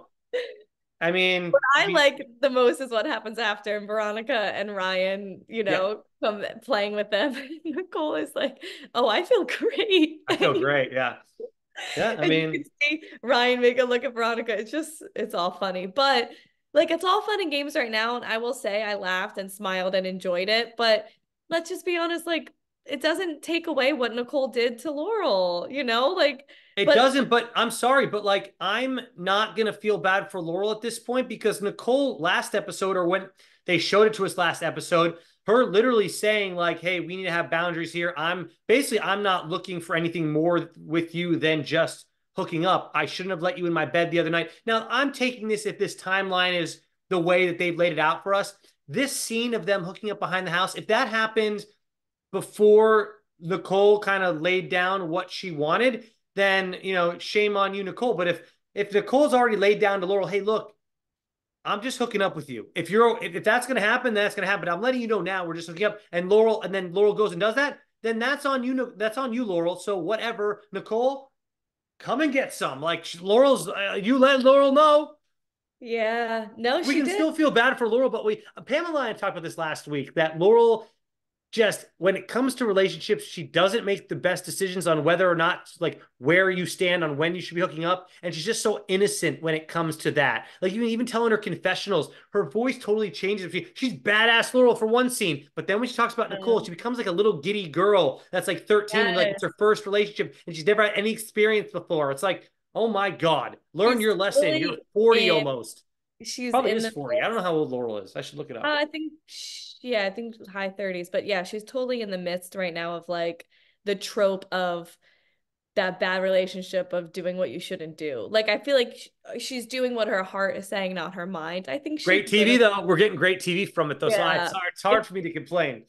I mean, What I like the most is what happens after, and Veronica and Ryan, yeah, come playing with them. Nicole is like, "Oh, I feel great," I feel great. Yeah, yeah. I and you mean, can see Ryan make a look at Veronica. It's all funny. But like it's all fun and games right now. And I will say I laughed and smiled and enjoyed it. But let's just be honest, like it doesn't take away what Nicole did to Laurel, Like, it but doesn't, but I'm sorry, but like I'm not gonna feel bad for Laurel at this point because Nicole last episode, or when they showed it to us last episode, her literally saying like, "Hey, we need to have boundaries here. I'm not looking for anything more with you than just hooking up. I shouldn't have let you in my bed the other night." Now I'm taking this if this timeline is the way that they've laid it out for us. This scene of them hooking up behind the house, if that happened before Nicole kind of laid down what she wanted, then shame on you, Nicole. But if Nicole's already laid down to Laurel, hey, look, I'm just hooking up with you. If that's gonna happen, that's gonna happen. I'm letting you know now. We're just hooking up, and then Laurel goes and does that. Then that's on you. That's on you, Laurel. So whatever, Nicole, come and get some. Like Laurel's, you let Laurel know. Yeah. No, We she can did. still feel bad for Laurel, but Pamela and I talked about this last week that Laurel just when it comes to relationships, she doesn't make the best decisions on whether or not like where you stand on when you should be hooking up. And she's just so innocent when it comes to that. Like you even telling her confessionals, her voice totally changes. She's badass Laurel for one scene, but then when she talks about Nicole, she becomes like a little giddy girl that's like 13 and like it's Yes. her first relationship and she's never had any experience before. It's like, oh my God, learn She's your lesson. You're really 40 in, almost. she's Probably in is the 40. I don't know midst. how old Laurel is. I should look it up. I think, yeah, I think high 30s. But yeah, she's totally in the midst right now of like the trope of that bad relationship of doing what you shouldn't do. Like, I feel like she's doing what her heart is saying, not her mind. I think she Great TV literally, though. We're getting great TV from it though. So yeah. it's hard for me to complain.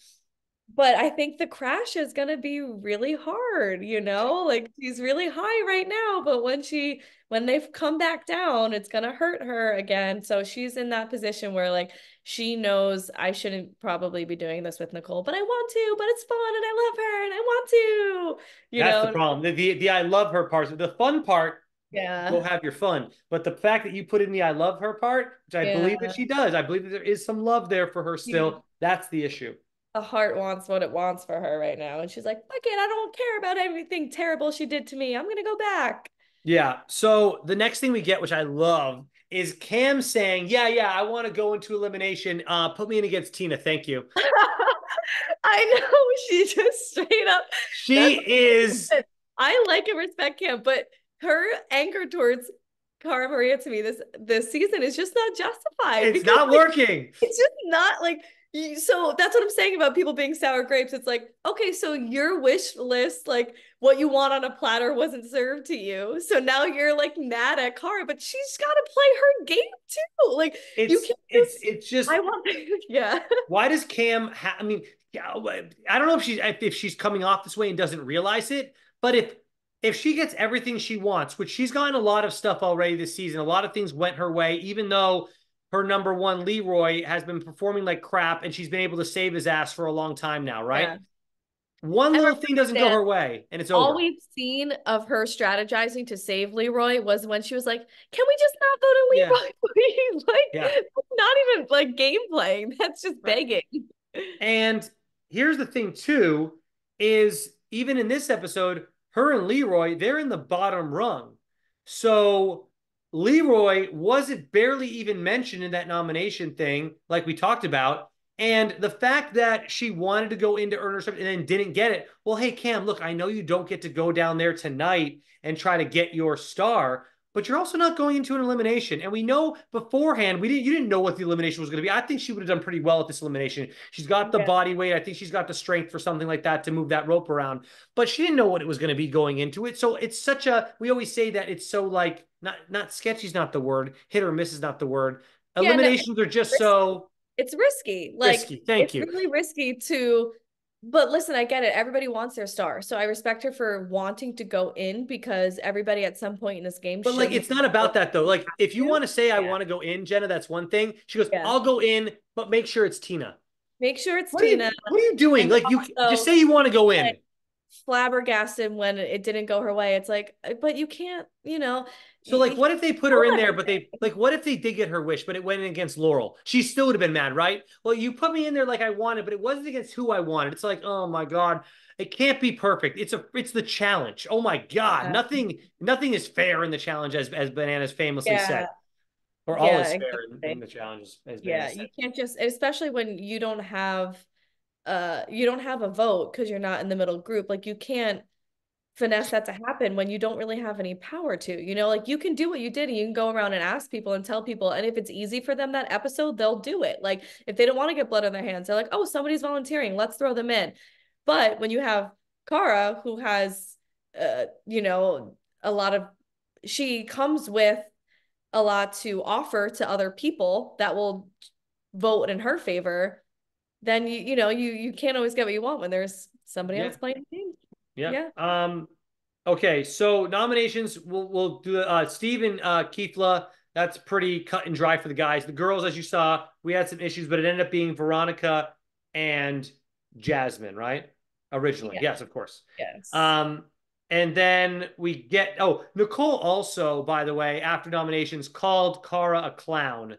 But I think the crash is gonna be really hard, you know? Like she's really high right now, but when they've come back down, it's gonna hurt her again. So she's in that position where like she knows I shouldn't probably be doing this with Nicole, but I want to, but it's fun and I love her and I want to, you That's the know? problem. The I love her part. The fun part, go Yeah. have your fun. But the fact that you put in the I love her part, which I believe that Yeah. she does, I believe that there is some love there for her still. That's the issue. The heart wants what it wants for her right now. And she's like, fuck it, I don't care about everything terrible she did to me. I'm gonna go back. Yeah. So the next thing we get, which I love, is Cam saying, "Yeah, yeah, I want to go into elimination. Put me in against Tina. Thank you." I know she just straight up. She That's is. I like and respect Kim, but her anger towards Cara Maria to me this season is just not justified It's because not like working. it's just not like so that's what I'm saying about people being sour grapes. It's like, okay, so your wish list, like what you want on a platter wasn't served to you. So now you're like mad at Cara, but she's got to play her game too. Like you can't just It's just I want yeah. why does Cam? I mean, yeah, I don't know if she's coming off this way and doesn't realize it, but if she gets everything she wants, which she's gotten a lot of stuff already this season, a lot of things went her way, even though her number one Leroy has been performing like crap and she's been able to save his ass for a long time now, right? Yeah. One I don't little thing doesn't go understand. her way and it's All over. we've seen of her strategizing to save Leroy was when she was like, "Can we just not vote Yeah, on Leroy, please?" yeah, Like, that's not even like gameplay. That's just right. begging. And here's the thing too, is even in this episode, her and Leroy, they're in the bottom rung. So Leroy wasn't barely even mentioned in that nomination thing, like we talked about. And the fact that she wanted to go into earn hership and then didn't get it. Well, hey, Cam, look, I know you don't get to go down there tonight and try to get your star, but you're also not going into an elimination. And we know beforehand, you didn't know what the elimination was going to be. I think she would have done pretty well at this elimination. She's got the Yeah. body weight. I think she's got the strength for something like that to move that rope around. But she didn't know what it was going to be going into it. So it's such a, we always say that it's so like, not sketchy is not the word. Hit or miss is not the word. Yeah, no, Eliminations are just so it's risky. Like risky. Thank it's you. really risky to but listen, I get it. Everybody wants their star. So I respect her for wanting to go in because everybody at some point in this game But like, should it's not about that though. Like, if you to. want to say I Yeah. want to go in, Jenna, that's one thing. She goes, Yeah. I'll go in, but make sure it's Tina. Make sure it's Tina. What are you doing? And Like, you just also say you want to go in. flabbergasted when it didn't go her way. It's like, but you can't, So like, you what if they put her in there, but they like, what if they did get her wish, but it went in against Laurel? She still would have been mad, right? Well, you put me in there like I wanted, but it wasn't against who I wanted. It's like, oh my God, it can't be perfect. It's the challenge. Oh my God, yeah, nothing is fair in the challenge, as Bananas famously said, yeah, or all yeah, is fair in exactly. the challenges, as Yeah, Bananas said. you can't just, especially when you don't have a vote because you're not in the middle group. Like you can't finesse that to happen when you don't really have any power to, like you can do what you did and you can go around and ask people and tell people. And if it's easy for them that episode, they'll do it. Like if they don't want to get blood on their hands, they're like, oh, somebody's volunteering. Let's throw them in. But when you have Cara, who has, a lot of, she comes with a lot to offer to other people that will vote in her favor, then you can't always get what you want when there's somebody Yeah. else playing the game. Yeah. Yeah. Okay, so nominations, we'll do Steve and Keithla. That's pretty cut and dry for the guys. The girls, as you saw, we had some issues, but it ended up being Veronica and Jasmine, right? Originally, Yeah. yes, of course. Yes. Um, and then we get Nicole also, by the way, after nominations, called Cara a clown.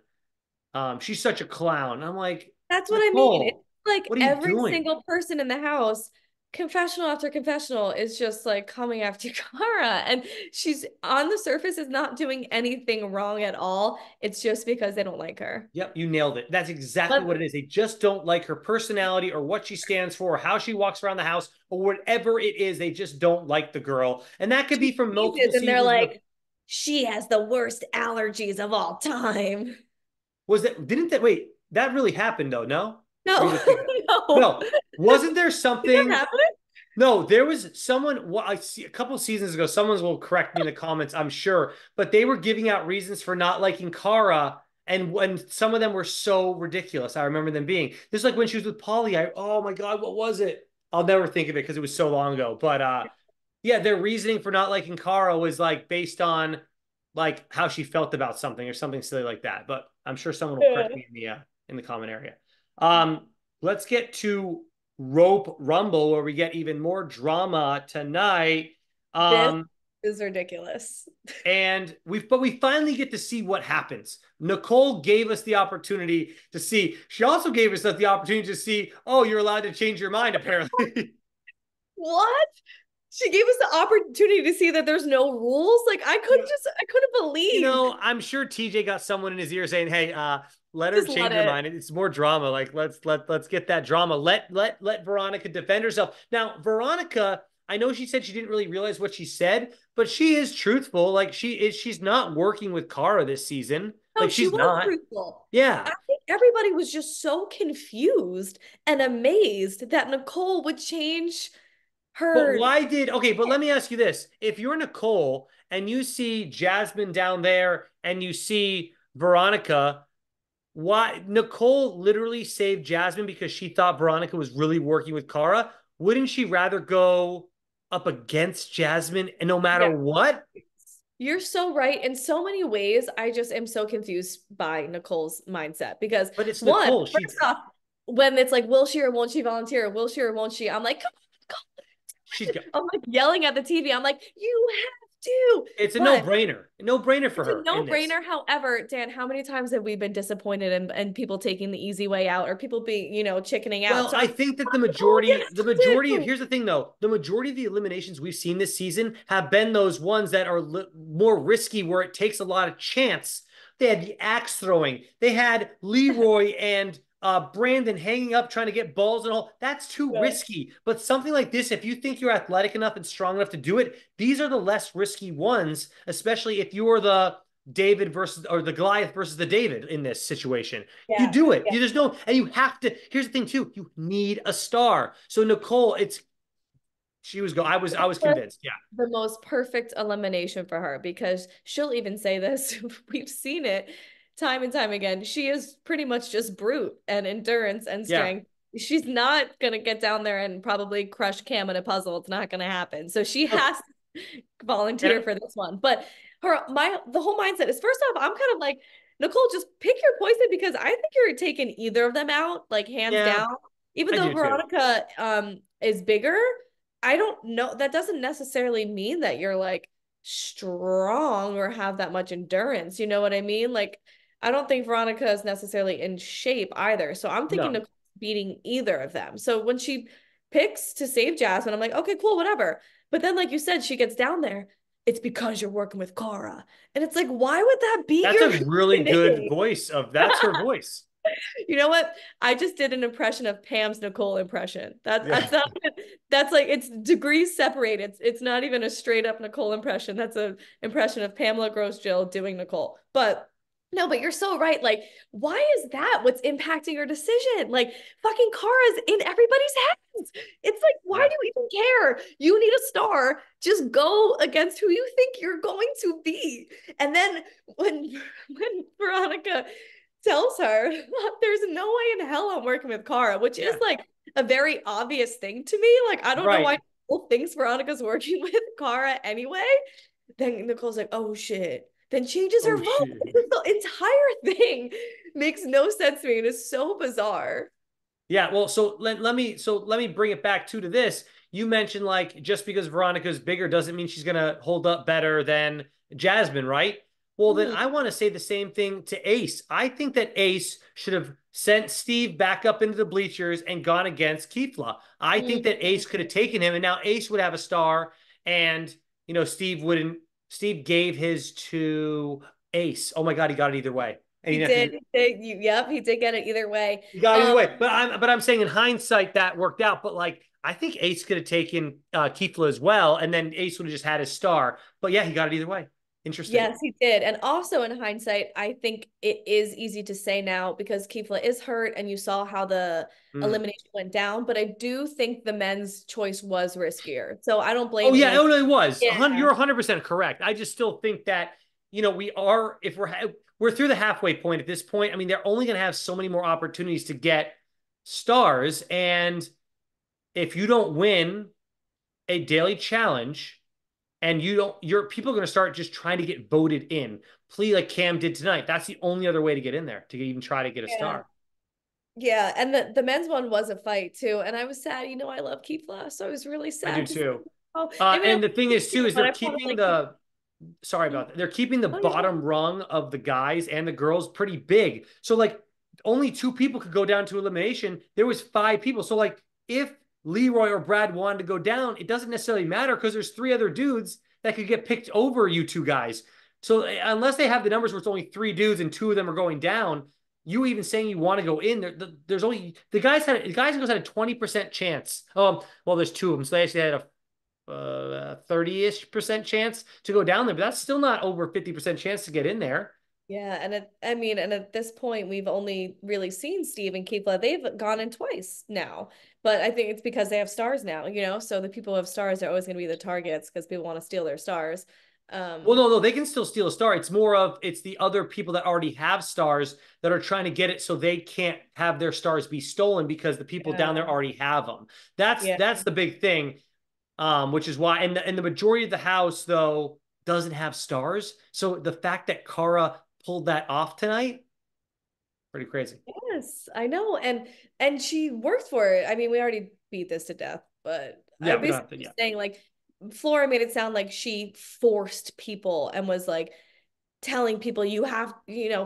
She's such a clown. I'm like, That's what I mean. It's Nicole, like what are you every doing? single person in the house, confessional after confessional, is just like coming after Kara. And she's on the surface is not doing anything wrong at all. It's just because they don't like her. Yep, you nailed it. That's exactly what But it is. They just don't like her personality or what she stands for, or how she walks around the house, or whatever it is. They just don't like the girl. And that could she be from multiple sneezes and they're seasons. like, she has the worst allergies of all time. Was that, didn't that, wait, that really happened though, no? Or you No, just think that? no. No. Wasn't there Is that something? happening? No, there was someone, well, I see a couple of seasons ago, someone will correct me in the comments, I'm sure, but they were giving out reasons for not liking Kara. And when some of them were so ridiculous, I remember them being just like when she was with Polly. Oh my God, what was it? I'll never think of it because it was so long ago. But yeah, their reasoning for not liking Kara was like based on like how she felt about something or something silly like that. But I'm sure someone will correct Yeah. me in the comment area. Um, let's get to Rope Rumble where we get even more drama tonight. This Um, is ridiculous. but we finally get to see what happens. Nicole gave us the opportunity to see. She also gave us the opportunity to see, oh, you're allowed to change your mind, apparently. What? She gave us the opportunity to see that there's no rules. Like Yeah. I couldn't believe. I'm sure TJ got someone in his ear saying, "Hey, let her Just let change her it. mind. It's more drama. Like let's get that drama. Let Veronica defend herself." Now, Veronica, I know she said she didn't really realize what she said, but she is truthful. Like she's not working with Cara this season. No, Like she she's was not. truthful. Yeah. I think everybody was just so confused and amazed that Nicole would change But her. why did okay, but let me ask you this. If you're Nicole and you see Jasmine down there and you see Veronica, why Nicole literally saved Jasmine because she thought Veronica was really working with Cara? Wouldn't she rather go up against Jasmine and no matter Yeah. what? You're so right. In so many ways, I just am so confused by Nicole's mindset because But it's one, Nicole. She first off, when it's like, will she or won't she volunteer? Will she or won't she? I'm like, come she's on. I'm like yelling at the TV. I'm like, you have to. it's a But no-brainer. A no-brainer for it's a her in this. no-brainer. However, Dan, how many times have we been disappointed and people taking the easy way out or people being, chickening out? Well, So I I'm think that oh, yes, the majority of, do. here's the thing though, the majority of the eliminations we've seen this season have been those ones that are more risky where it takes a lot of chance. They had the axe throwing. They had Leroy and Brandon hanging up trying to get balls and all. That's too Yeah. risky. But something like this, if you think you're athletic enough and strong enough to do it, these are the less risky ones, especially if you're the David versus or the Goliath versus the David in this situation. You Yeah. do it. Yeah. You just don't, and you have to. Here's the thing too: you need a star. So Nicole, it's she was go. I was convinced. Yeah, The most perfect elimination for her because she'll even say this. We've seen it time and time again. She is pretty much just brute and endurance and yeah. strength. She's not gonna get down there and probably crush Cam in a puzzle. It's not gonna happen. So she Look, has to volunteer and for this one. But the whole mindset is first off, I'm kind of like, Nicole, just pick your poison because I think you're taking either of them out, like hands yeah, down. Even I though do too. Veronica is bigger, I don't know. That doesn't necessarily mean that you're like strong or have that much endurance. You know what I mean? Like, I don't think Veronica is necessarily in shape either. So I'm thinking No, of beating either of them. So when she picks to save Jasmine, I'm like, okay, cool, whatever. But then, like you said, she gets down there. It's because you're working with Cara. And it's like, why would that be that's your a really good reasoning? voice of that's her voice. You know what? I just did an impression of Pam's Nicole impression. Yeah. That's not that's like it's degrees separated. It's not even a straight up Nicole impression. That's an impression of Pamela Gross Jill doing Nicole. But no, but you're so right. Like, why is that what's impacting your decision? Like, fucking Cara's in everybody's heads. It's like, why Yeah. do you even care? You need a star. Just go against who you think you're going to be. And then when Veronica tells her, there's no way in hell I'm working with Kara, which is Yeah. like a very obvious thing to me. Like, I don't know why Right. Nicole thinks Veronica's working with Kara anyway. Then Nicole's like, oh shit. Then changes Oh her vote. shit. The entire thing makes no sense to me. It is so bizarre. Yeah, well, so let me bring it back to this. You mentioned like just because Veronica's bigger doesn't mean she's gonna hold up better than Jasmine, right? Well, then Mhm. I want to say the same thing to Ace. I think that Ace should have sent Steve back up into the bleachers and gone against Keefla. I think that Ace could have taken him, and now Ace would have a star, and Steve wouldn't. Steve gave his to Ace. Oh my God, he got it either way, and he He didn't have did. to. Yep, he did get it either way. You got either Um, way. But I'm saying in hindsight that worked out. But like I think Ace could have taken Keefla as well, and then Ace would have just had his star. But yeah, he got it either way. Interesting. yes, he did. And also in hindsight, I think it is easy to say now because Kifla is hurt and you saw how the Mm. elimination went down. But I do think the men's choice was riskier. So I don't Oh blame yeah, Ace. oh no, it was. Yeah. You're 100% correct. I just still think that we are if we're through the halfway point at this point. I mean, they're only going to have so many more opportunities to get stars, and if you don't win a daily challenge, and your people are going to start just trying to get voted in. Plea like Cam did tonight. That's the only other way to get in there to even try to get a Yeah. star. Yeah. And the men's one was a fight too. And I was sad. I love Kifla. So I was really I do sad to see. too. Oh, I mean, I And the thing is too is but they're I probably keeping like Kifla. the sorry about that. They're keeping the Oh, you're fine. bottom rung of the guys and the girls pretty big. So like only two people could go down to elimination. There was five people. So like if Leroy or Brad wanted to go down, it doesn't necessarily matter because there's three other dudes that could get picked over you two guys. So unless they have the numbers where it's only three dudes and two of them are going down, you even saying you want to go in there's only the guys and girls had a 20% chance. Well, there's two of them, so they actually had a 30-ish% chance to go down there, but that's still not over 50% chance to get in there. Yeah, I mean, and at this point, we've only really seen Steve and Keefla. They've gone in twice now, but I think it's because they have stars now, So the people who have stars are always going to be the targets because people want to steal their stars. Well, Um, no, they can still steal a star. It's more of it's the other people that already have stars that are trying to get it so they can't have their stars be stolen because the people down yeah, there already have them. That's yeah, that's the big thing, which is why and the majority of the house though doesn't have stars. So the fact that Kara pulled that off tonight, pretty crazy. yes, I know, and she worked for it. I mean, we already beat this to death, but I Yeah, we don't have basically to. Yeah. was saying like Flora made it sound like she forced people and was like telling people you have,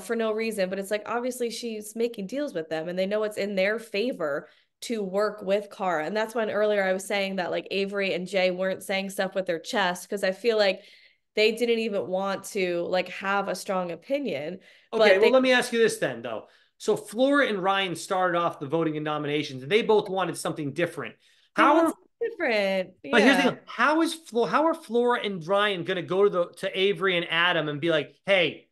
for no reason. But it's like obviously she's making deals with them and they know it's in their favor to work with Kara. And that's when earlier I was saying that like Avery and Jay weren't saying stuff with their chest because I feel like they didn't even want to like have a strong opinion, Okay, but well, they let me ask you this then, though. So Flora and Ryan started off the voting and nominations, and they both wanted something different. they How want are something different. But here's the Yeah. thing: how are Flora and Ryan going to go to Avery and Adam and be like, hey,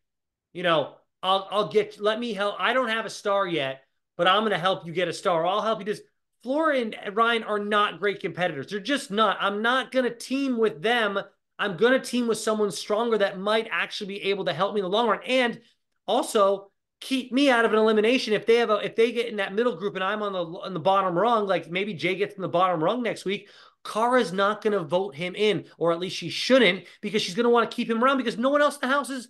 I'll get let me help. I don't have a star yet, but I'm going to help you get a star. I'll help you. Just Flora and Ryan are not great competitors. They're just not. I'm not going to team with them. I'm going to team with someone stronger that might actually be able to help me in the long run, and also keep me out of an elimination if they get in that middle group and I'm on the bottom rung. Like maybe Jay gets in the bottom rung next week. Kara's not going to vote him in, or at least she shouldn't, because she's going to want to keep him around because no one else in the house is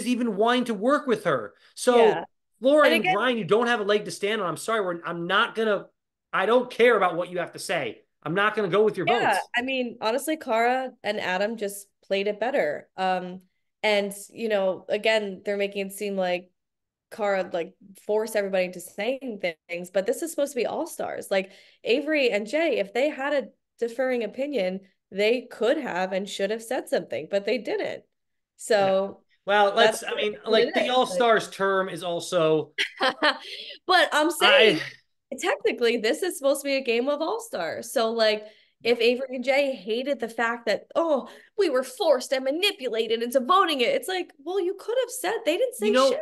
even wanting to work with her. So Yeah. Flora And and again, Ryan, you don't have a leg to stand on. I'm sorry, I'm not gonna. I don't care about what you have to say. I'm not gonna go with your yeah, votes. I mean, honestly, Kara and Adam just played it better. And again, they're making it seem like Kara like forced everybody into saying things, but this is supposed to be all stars. Like Avery and Jay, if they had a differing opinion, they could have and should have said something, but they didn't. Yeah. So Well, that's I mean, what like it the All is. Stars term is also. But I'm saying I. technically this is supposed to be a game of all stars. So like Yeah. if Avery and Jay hated the fact that, oh, we were forced and manipulated into voting it, it's like, well, you could have said they didn't You say shit.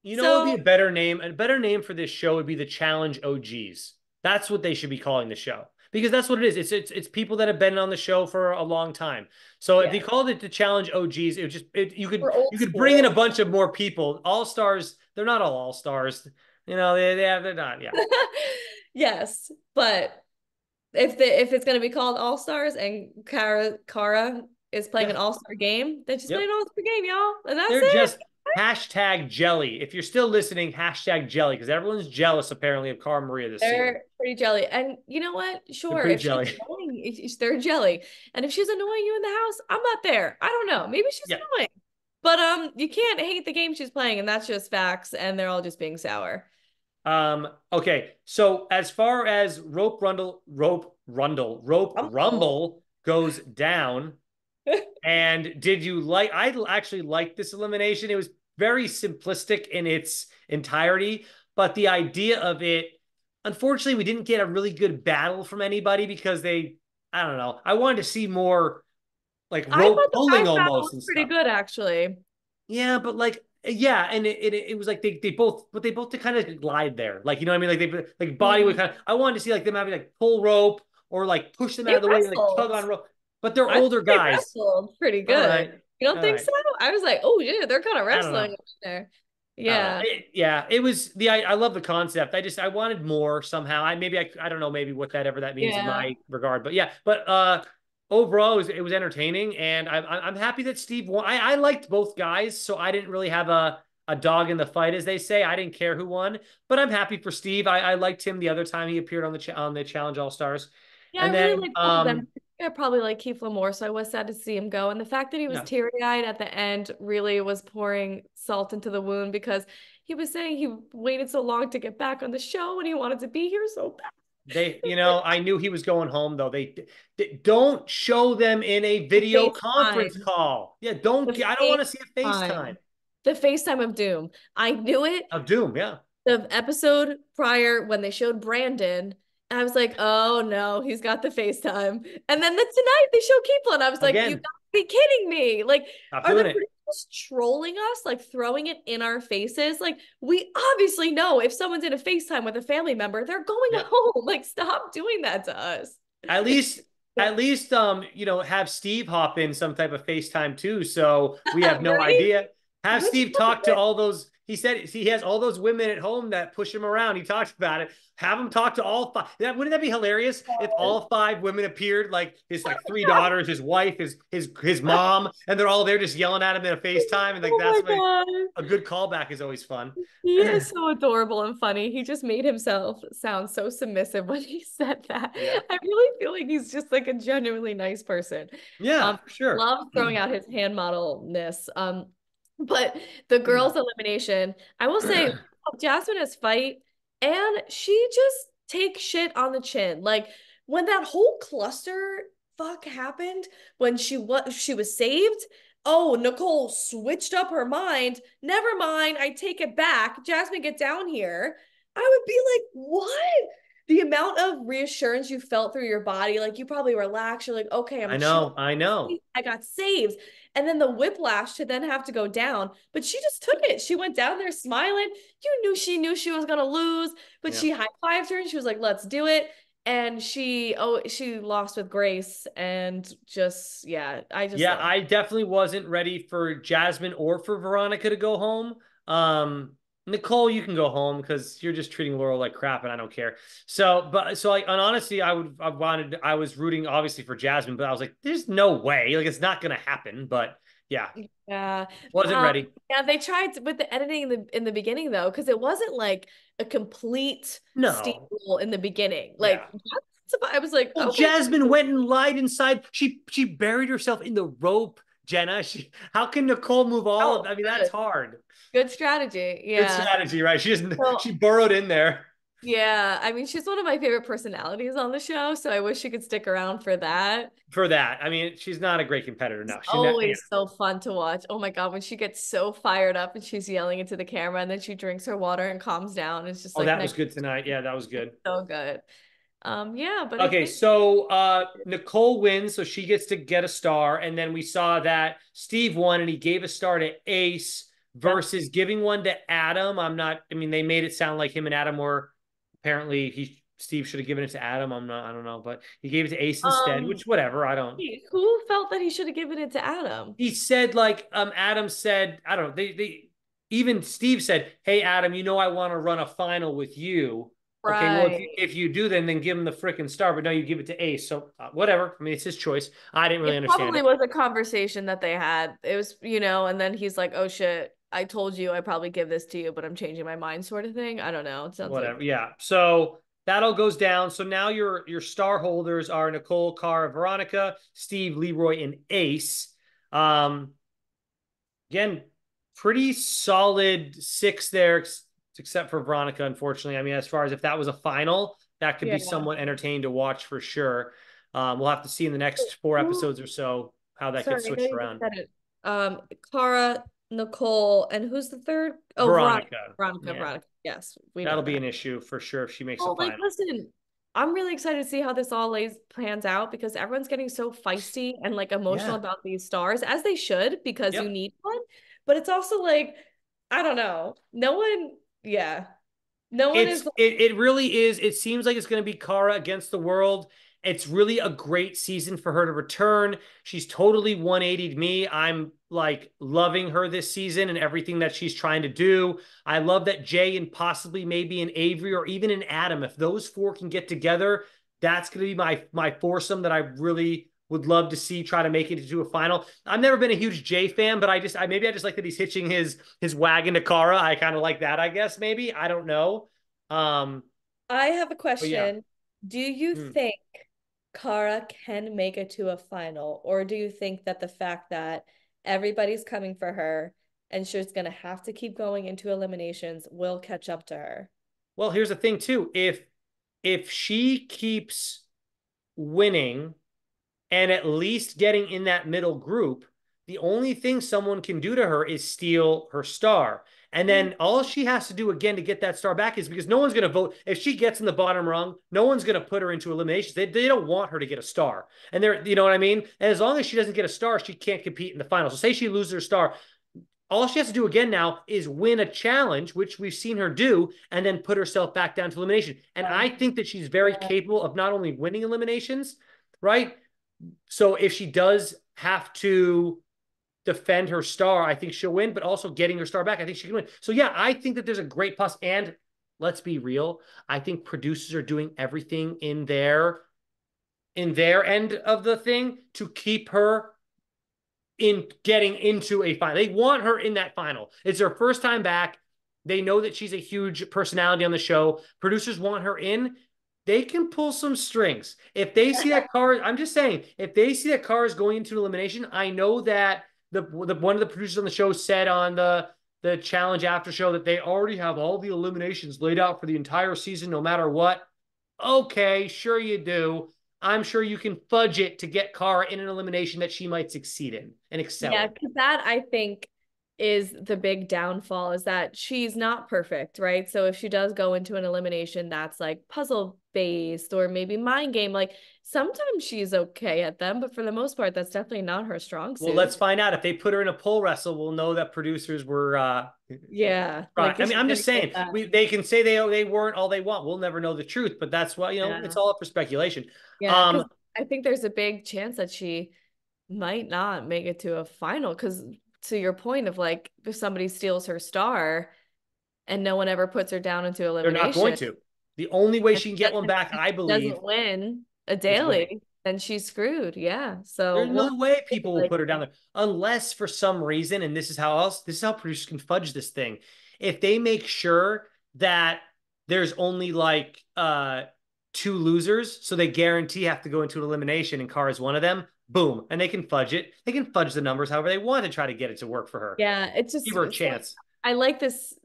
know, what would be So a better name? A better name for this show would be the Challenge OGs. That's what they should be calling the show because that's what it is. It's people that have been on the show for a long time. So if yeah, you called it the Challenge OGs, it would just you could we're old you could bring in a school. bunch of more people. All Stars they're not all stars. They're not. Yeah. Yes, but if it's gonna be called All Stars and Kara is playing Yeah. an All Star game, then she's playing Yep. an All Star game, y'all, and that's They're it. just hashtag jelly. If you're still listening, hashtag jelly because everyone's jealous apparently of Cara Maria this season. They're pretty jelly, and you know what? They're Sure, pretty if she's jelly. annoying, they're jelly, and if she's annoying you in the house, I'm not there. I don't know. Maybe she's Yeah. annoying, but you can't hate the game she's playing, and that's just facts, and they're all just being sour. Okay. So as far as rope Rumble. rumble goes down, and did you like? I actually liked this elimination. It was very simplistic in its entirety, but the idea of it, unfortunately, we didn't get a really good battle from anybody because I don't know. I wanted to see more like I rope thought the pulling guys battle almost was and pretty stuff. good, actually. Yeah, but like, yeah, and it was like they both kind of lied there. Like, you know what I mean? Like like body would Mm. kind of. I wanted to see like them having like pull rope or like push them They out of the way and like tug wrestled. on rope. But they're I think older they guys. wrestled pretty All right, good. You don't all think right. so? I was like, oh yeah, they're kind of I don't know. wrestling up there. I don't know. Yeah. Yeah, it was I love the concept. I wanted more somehow. I don't know maybe what that means in Yeah. my regard, but yeah. But overall it was entertaining, and I'm happy that Steve won. I liked both guys, so I didn't really have a dog in the fight, as they say. I didn't care who won, but I'm happy for Steve. I liked him the other time he appeared on the Challenge All Stars, Yeah, I and really then like both of them. I probably like Keith Lemore, so I was sad to see him go. And the fact that he was yeah, teary-eyed at the end really was pouring salt into the wound because he was saying he waited so long to get back on the show and he wanted to be here so bad. I knew he was going home though. They don't show them in a The video conference FaceTime. call. Yeah, The I don't want to see a FaceTime FaceTime. The FaceTime of Doom. I knew it of Doom. Yeah, the episode prior when they showed Brandon. I was like, oh no, he's got the FaceTime. And then tonight they show Keepla, and I was like, you again, gotta be kidding me. Like, stop are the doing it. producers trolling us, like throwing it in our faces? Like, we obviously know if someone's in a FaceTime with a family member, they're going Yeah, home. Like, stop doing that to us. at It's least have Steve hop in some type of FaceTime too, so we have no right? idea. Have Which Steve talk to all those. He said he has all those women at home that push him around. He talks about it. Have him talk to all five. Wouldn't that be hilarious if all five women appeared, like his like three daughters, his wife, his mom, and they're all there just yelling at him in a FaceTime, and like Oh my that's why God. a good callback is always fun. He is so adorable and funny. He just made himself sound so submissive when he said that. Yeah, I really feel like he's just like a genuinely nice person. yeah, for sure. Love throwing out his hand modelness. But the girls' elimination, I will say, Jasmine has fight, and she just takes shit on the chin. Like when that whole cluster fuck happened, when she was saved. Oh, Nicole switched up her mind. Never mind, I take it back. Jasmine, get down here. I would be like, what? The amount of reassurance you felt through your body, like you probably relaxed. You're like, okay, I'm I chill. know, I know. I got saved. And then the whiplash to then have to go down. But she just took it. She went down there smiling. She knew she was gonna lose, but Yeah. she high-fived her and she was like, let's do it. And she lost with grace and just I just Yeah, love I definitely wasn't ready for Jasmine or for Veronica to go home. Nicole, you can go home because you're just treating Laurel like crap, and I don't care. Like, and honestly, I was rooting obviously for Jasmine, but I was like, there's no way, like, it's not gonna happen. But yeah, Yeah. wasn't ready. Yeah, they tried with the editing in the beginning though, because it wasn't like a complete No, steamroll in the beginning. yeah. Like I was like, Well, okay, Jasmine went and lied inside. She buried herself in the rope. Jenna, how can Nicole move all of? oh, I mean, that's good. hard. Good strategy. Good Yeah. strategy, right? She So burrowed in there. yeah, I mean, she's one of my favorite personalities on the show, so I wish she could stick around for that. For that. I mean, she's not a great competitor. It's No, yeah. always so fun to watch. Oh my God, when she gets so fired up and she's yelling into the camera and then she drinks her water and calms down. It's just Oh, like that was next good tonight. Yeah, that was good. so good. Yeah, but I Okay, think so Nicole wins, so she gets to get a star, and then we saw that Steve won, and he gave a star to Ace yep. versus giving one to Adam. I mean, they made it sound like him and Adam were apparently Steve should have given it to Adam. I don't know, but he gave it to Ace instead, Um, which whatever. I don't. who felt that he should have given it to Adam? He said like Adam said, I don't know. even Steve said, "Hey Adam, you know I want to run a final with you." Okay, well Right. if you do, then give him the freaking star. But no, you give it to Ace. So whatever. I mean, it's his choice. I didn't really It understand probably it. was a conversation that they had. It was, and then he's like, "Oh shit, I told you I probably give this to you, but I'm changing my mind," sort of thing. I don't know. It sounds Whatever. like Yeah. So that all goes down. So now your star holders are Nicole, Cara, Veronica, Steve, Leroy, and Ace. Um, Again, pretty solid six there, except for Veronica, unfortunately. I mean, as far as if that was a final, that could be yeah. somewhat entertaining to watch for sure. We'll have to see in the next four Who episodes or so how that gets Sorry, I know switched you just around. said it. Cara, Nicole, and who's the third? Oh, Veronica. Veronica. Veronica, Yeah. Veronica. Yes, we know That'll be that. an issue for sure if she makes a Oh, like, final. listen, I'm really excited to see how this all plans out because everyone's getting so feisty and like emotional Yeah. about these stars, as they should, because you Yep. need one. But it's also like, I don't know. No one, yeah, no one is It really is. It seems like it's going to be Kara against the world. It's really a great season for her to return. She's totally 180'd me. I'm like loving her this season and everything that she's trying to do. I love that Jay and possibly maybe an Avery or even an Adam, if those four can get together, that's going to be my foursome that I really would love to see try to make it into a final. I've never been a huge Jay fan, but I just like that he's hitching his wagon to Kara. I kind of like that, I guess maybe. I don't know. Um, I have a but yeah. question. Do you Hmm. think Kara can make it to a final, or do you think that the fact that everybody's coming for her and she's gonna have to keep going into eliminations will catch up to her? Well, here's the thing too. If she keeps winning and at least getting in that middle group, the only thing someone can do to her is steal her star. And then all she has to do again to get that star back is because no one's going to vote. If she gets in the bottom rung, no one's going to put her into eliminations. They don't want her to get a star. And they're, you know what I mean? And as long as she doesn't get a star, she can't compete in the final. So say she loses her star. All she has to do again now is win a challenge, which we've seen her do, and then put herself back down to elimination. And I think that she's very Yeah. capable of not only winning eliminations, right? So if she does have to defend her star, I think she'll win, but also getting her star back, I think she can win. So yeah, I think that there's a great plus. And let's be real, I think producers are doing everything in their end of the thing to keep her in getting into a final. They want her in that final. It's her first time back. They know that she's a huge personality on the show. Producers want her in. They can pull some strings. If they see that car, I'm just saying, if they see that car is going into elimination, I know that the one of the producers on the show said on the challenge after show that they already have all the eliminations laid out for the entire season, no matter what. Okay, sure you do. I'm sure you can fudge it to get Cara in an elimination that she might succeed in and excel Yeah, in. because that I think is the big downfall is that she's not perfect, right? So if she does go into an elimination that's like puzzle based or maybe mind game, like sometimes she's okay at them, but for the most part, that's definitely not her strong Well, let's suit. find out. If they put her in a pole wrestle, we'll know that producers were Yeah, right. like I is mean, she I'm gonna just get saying that? they can say they weren't all they want. We'll never know the truth, but that's why it's Yeah. all up for speculation. Yeah, Um, because I think there's a big chance that she might not make it to a final. Because to your point of like, if somebody steals her star and no one ever puts her down into they're not going elimination, to. The only way and she can she get one back, I believe, doesn't win a is winning. daily, then she's screwed. Yeah. So There's we'll no have way to see, people will like, put her down there unless for some reason, and this is how producers can fudge this thing. If they make sure that there's only like two losers, so they guarantee have to go into an elimination and Cara is one of them, boom. And they can fudge it. They can fudge the numbers however they want to try to get it to work for her. yeah, it's Give just her a so chance. I like this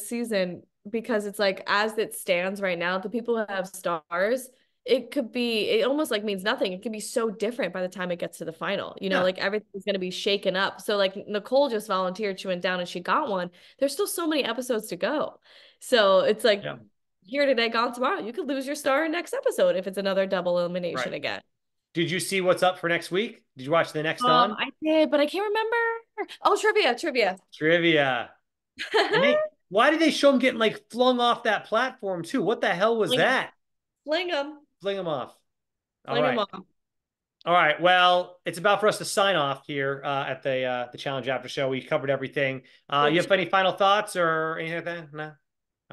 season because it's like as it stands right now, the people who have stars, it almost like means nothing. It could be so different by the time it gets to the final. Yeah. Like everything's gonna be shaken up. So like Nicole just volunteered, she went down and she got one. There's still so many episodes to go. So it's like Yeah. here today, gone tomorrow. You could lose your star in next episode if it's another double Right. elimination again. Did you see what's up for next week? Did you watch the next on? I did, but I can't remember. Oh, trivia. Trivia. And why did they show him getting like flung off that platform too? What the hell was Fling them. that? Fling them. Fling him off. All Fling them right. off. All right. Well, it's about for us to sign off here at the Challenge After Show. We covered everything. You Which have any final thoughts or anything like that? No.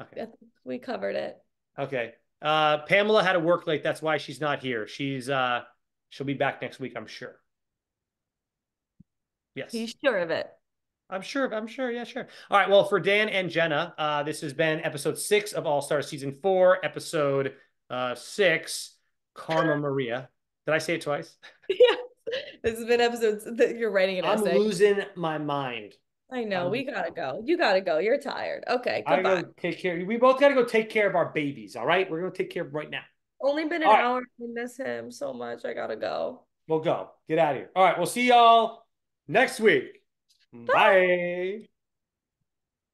Okay. I think we covered it. Okay. Pamela had to work late. That's why she's not here. She'll be back next week, I'm sure. Yes. He's sure of it. I'm sure. I'm sure. Yeah, sure. All right. Well, for Dan and Jenna, this has been episode 6 of All Star Season 4, episode 6, Karma Maria. Did I say it twice? Yeah. This has been episodes that you're writing an I'm essay. losing my mind. I know. I'm We gotta go. You gotta go. You're tired. Okay, I goodbye. go take care. We both got to go take care of our babies. All right. We're going to take care of them right now. Only been All an right. hour. I miss him so much. I gotta go. We'll go. Get out of here. All right. We'll see y'all next week. Bye. Bye.